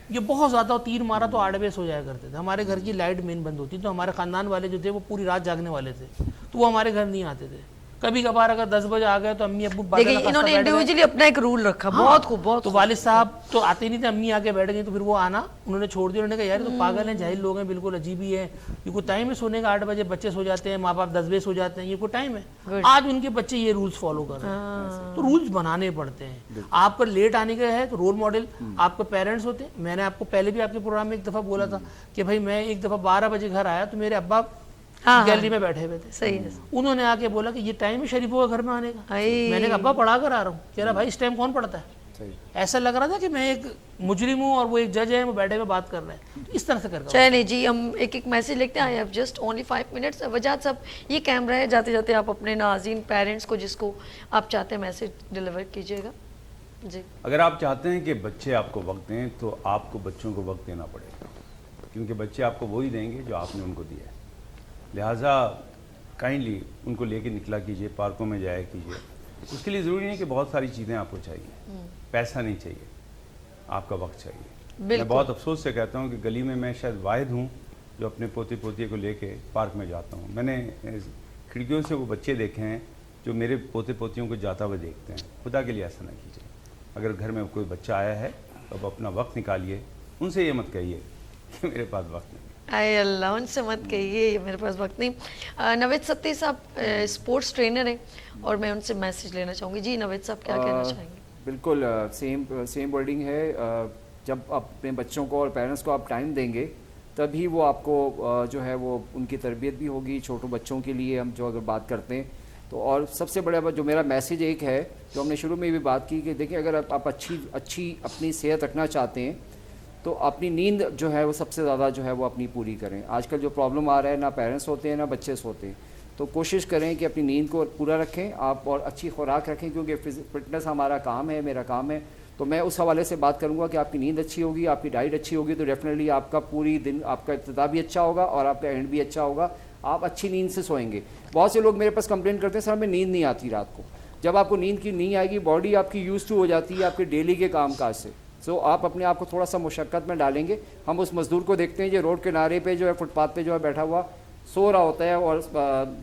یہ بہت زیادہ, تیر مارا تو 8 بجے سو جایا کرتے تھے. ہمارے گھر کی لائٹ مین بند ہوتی, تو ہمارے خاندان والے جو تھے وہ پوری رات جاگنے والے تھے, تو وہ ہمارے گھر نہیں آتے تھے. کبھی کبھار اگر 10 بجے آ گئے تو امی ابو انہوں نے انڈیویجلی اپنا ایک رول رکھا. بہت خوب, بہت. تو والد صاحب تو آتے نہیں تھے, امی آ کے بیٹھ گئی, تو پھر وہ آنا انہوں نے چھوڑ دیا. انہوں نے کہا یار تو پاگل ہیں, جاہل لوگ ہیں, بالکل عجیب ہی ہے, یہ کوئی ٹائم ہے سونے کا, 8 بجے بچے سو جاتے ہیں, ماں باپ 10 بجے سو جاتے ہیں, یہ کوئی ٹائم ہے؟ آج ان کے بچے یہ رولز فالو کر رہے ہیں. تو رولز بنانے پڑتے ہیں. آپ پر لیٹ آنے کا ہے تو رول ماڈل آپ کے پیرنٹس ہوتے ہیں. میں نے آپ کو پہلے بھی آپ کے پروگرام میں ایک دفعہ بولا تھا کہ بھائی میں ایک دفعہ 12 بجے گھر آیا تو میرے ابا گیلری میں بیٹھے ہوئے تھے. صحیح ہے. انہوں نے آ کے بولا کہ یہ ٹائم ہے شریفوں کا گھر میں آنے کا. میں نے کہا ابا پڑھا کر آ رہا ہوں. کہہ رہا بھائی اس ٹائم کون پڑھتا ہے؟ ایسا لگ رہا تھا کہ میں ایک مجرم ہوں اور وہ ایک جج ہے, وہ بیٹھے ہوئے بات کر رہے ہیں. اس طرح سے کر رہا. چلیں جی, ہم ایک میسج لکھتے ہیں. I have just only 5 minutes. Wajahat صاحب یہ کیمرہ ہے, جاتے جاتے آپ اپنے ناظرین پیرنٹس کو جس کو آپ چاہتے ہیں میسج ڈیلیور کیجیے گا. جی, اگر آپ چاہتے ہیں کہ بچے آپ کو وقت دیں تو آپ کو بچوں کو وقت دینا پڑے گا, کیونکہ بچے آپ کو وہی دیں گے جو آپ نے ان کو دیا ہے. لہٰذا کائنڈلی ان کو لے کے نکلا کیجیے, پارکوں میں جایا کیجیے. اس کے لیے ضروری نہیں کہ بہت ساری چیزیں آپ کو چاہیے, پیسہ نہیں چاہیے, آپ کا وقت چاہیے. میں بہت افسوس سے کہتا ہوں کہ گلی میں شاید واحد ہوں جو اپنے پوتے پوتیے کو لے کے پارک میں جاتا ہوں. میں نے کھڑکیوں سے وہ بچے دیکھے ہیں جو میرے پوتے پوتیوں کو جاتا ہوئے دیکھتے ہیں. خدا کے لیے ایسا نہ کیجیے. اگر گھر میں کوئی بچہ آیا ہے تو اب اپنا وقت نکالیے, ان سے یہ مت کہیے کہ میرے پاس وقت نہیں. اے اللہ, ان سے مت کہیے میرے پاس وقت نہیں. نوید ستی صاحب اسپورٹس ٹرینر ہیں اور میں ان سے میسج لینا چاہوں گی. جی نوید صاحب کیا کہنا چاہیں گے؟ بالکل سیم ورڈنگ ہے. جب اپنے بچوں کو اور پیرنٹس کو آپ ٹائم دیں گے تبھی وہ آپ کو جو ہے وہ ان کی تربیت بھی ہوگی. چھوٹوں بچوں کے لیے ہم جو اگر بات کرتے ہیں تو, اور سب سے بڑا جو میرا میسیج ایک ہے جو ہم نے شروع میں بھی بات کی کہ دیکھیں اگر آپ اچھی اپنی صحت رکھنا چاہتے ہیں تو اپنی نیند جو ہے وہ سب سے زیادہ جو ہے وہ اپنی پوری کریں. آج کل جو پرابلم آ رہا ہے, نہ پیرنٹس ہوتے ہیں نہ بچے سوتے ہیں. تو کوشش کریں کہ اپنی نیند کو پورا رکھیں آپ اور اچھی خوراک رکھیں کیونکہ فٹنس ہمارا کام ہے, میرا کام ہے. تو میں اس حوالے سے بات کروں گا کہ آپ کی نیند اچھی ہوگی, آپ کی ڈائٹ اچھی ہوگی تو ڈیفینیٹلی آپ کا پوری دن آپ کا ابتدا بھی اچھا ہوگا اور آپ کا اینڈ بھی اچھا ہوگا, آپ اچھی نیند سے سوئیں گے. بہت سے لوگ میرے پاس کمپلین کرتے ہیں سر ہمیں نیند نہیں آتی رات کو. جب آپ کو نیند کی نہیں آئے گی باڈی آپ کی یوز ٹو ہو جاتی ہے آپ کے ڈیلی کے کام کاج سے. سو آپ اپنے آپ کو تھوڑا سا مشقت میں ڈالیں گے. ہم اس مزدور کو دیکھتے ہیں جو روڈ کنارے پہ جو ہے فٹ پاتھ پہ جو ہے بیٹھا ہوا سو رہا ہوتا ہے اور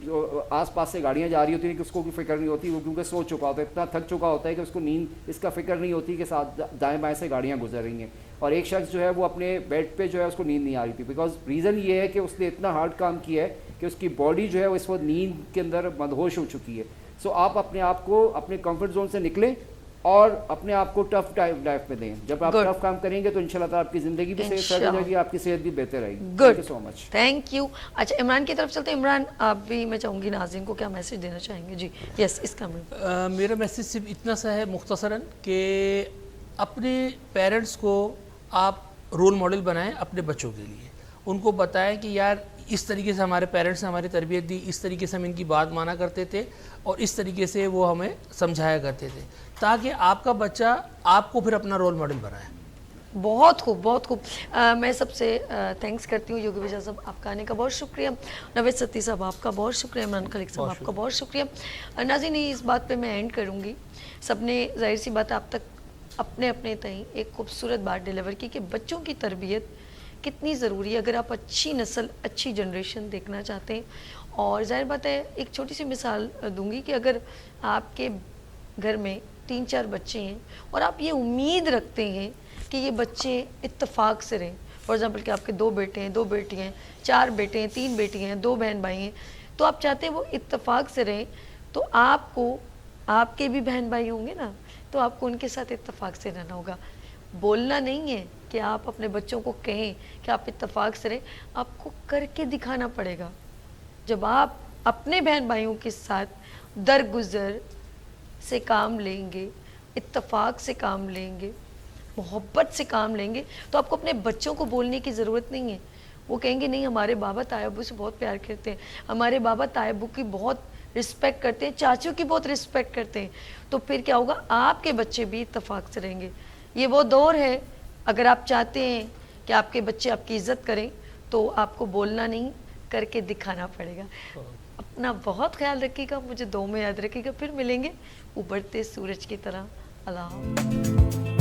جو آس پاس سے گاڑیاں جا رہی ہوتی ہیں کہ اس کو کوئی فکر نہیں ہوتی, وہ کیونکہ سو چکا ہوتا ہے, اتنا تھک چکا ہوتا ہے کہ اس کو نیند اس کا فکر نہیں ہوتی کہ ساتھ دائیں بائیں سے گاڑیاں گزر رہی ہیں. اور ایک شخص جو ہے وہ اپنے بیڈ پہ جو ہے اس کو نیند نہیں آ رہی تھی, بیکاز ریزن یہ ہے کہ اس نے اتنا ہارڈ کام کیا ہے کہ اس کی باڈی جو ہے وہ اس وقت نیند کے اندر مدہوش ہو چکی ہے. سو آپ اپنے آپ کو اپنے کمفرٹ زون سے نکلیں اور اپنے آپ کو ٹف لائف میں دیں. جب آپ ٹف کام کریں گے تو انشاءاللہ تعالیٰ آپ کی زندگی بھی صحیح ہو جائے گی, آپ کی صحت بھی بہتر رہے گی. Thank you so much. Thank you. اچھا عمران کی طرف چلتے ہیں. عمران آپ بھی, میں چاہوں گی ناظرین کو کیا میسج دینا چاہیں گے؟ جی یس اس کا میرا میسج صرف اتنا سا ہے مختصراً کہ اپنے پیرنٹس کو آپ رول ماڈل بنائیں اپنے بچوں کے لیے. ان کو بتائیں کہ یار اس طریقے سے ہمارے پیرنٹس نے ہماری تربیت دی, اس طریقے سے ہم ان کی بات مانا کرتے تھے اور اس طریقے سے وہ ہمیں سمجھایا کرتے تھے, تاکہ آپ کا بچہ آپ کو پھر اپنا رول ماڈل بنائے. بہت خوب, بہت خوب. میں سب سے تھینکس کرتی ہوں. یوگی ویجا صاحب آپ کا آنے کا بہت شکریہ, نوید ستی صاحب آپ کا بہت شکریہ, عمران خلیق صاحب آپ کا بہت شکریہ. ناظرین اس بات پہ میں اینڈ کروں گی. سب نے ظاہر سی بات آپ تک اپنے اپنے تئیں ایک خوبصورت بات ڈیلیور کی کہ بچوں کی تربیت کتنی ضروری ہے اگر آپ اچھی نسل, اچھی جنریشن دیکھنا چاہتے ہیں. اور ظاہر بات ہے ایک چھوٹی سی مثال دوں گی کہ اگر آپ کے گھر میں 3-4 بچے ہیں اور آپ یہ امید رکھتے ہیں کہ یہ بچے اتفاق سے رہیں, فار ایگزامپل کہ آپ کے 2 بیٹے ہیں, 2 بیٹی ہیں, 4 بیٹے ہیں, 3 بیٹی ہیں, 2 بہن بھائی ہیں, تو آپ چاہتے ہیں وہ اتفاق سے رہیں, تو آپ کو, آپ کے بھی بہن بھائی ہوں گے نا, تو آپ کو ان کے ساتھ اتفاق سے رہنا ہوگا. بولنا نہیں ہے کہ آپ اپنے بچوں کو کہیں کہ آپ اتفاق سے رہیں, آپ کو کر کے دکھانا پڑے گا. جب آپ اپنے بہن بھائیوں کے ساتھ درگزر سے کام لیں گے, اتفاق سے کام لیں گے, محبت سے کام لیں گے, تو آپ کو اپنے بچوں کو بولنے کی ضرورت نہیں ہے. وہ کہیں گے نہیں ہمارے بابا تائبو سے بہت پیار کرتے ہیں, ہمارے بابا تائبو کی بہت رسپیکٹ کرتے ہیں, چاچوں کی بہت رسپیکٹ کرتے ہیں. تو پھر کیا ہوگا, آپ کے بچے بھی اتفاق سے رہیں گے. یہ وہ دور ہے, اگر آپ چاہتے ہیں کہ آپ کے بچے آپ کی عزت کریں تو آپ کو بولنا نہیں, کر کے دکھانا پڑے گا. اپنا بہت خیال رکھیے گا, مجھے 2 میں یاد رکھیے گا. پھر ملیں گے ابھرتے سورج کی طرح. اللہ حافظ.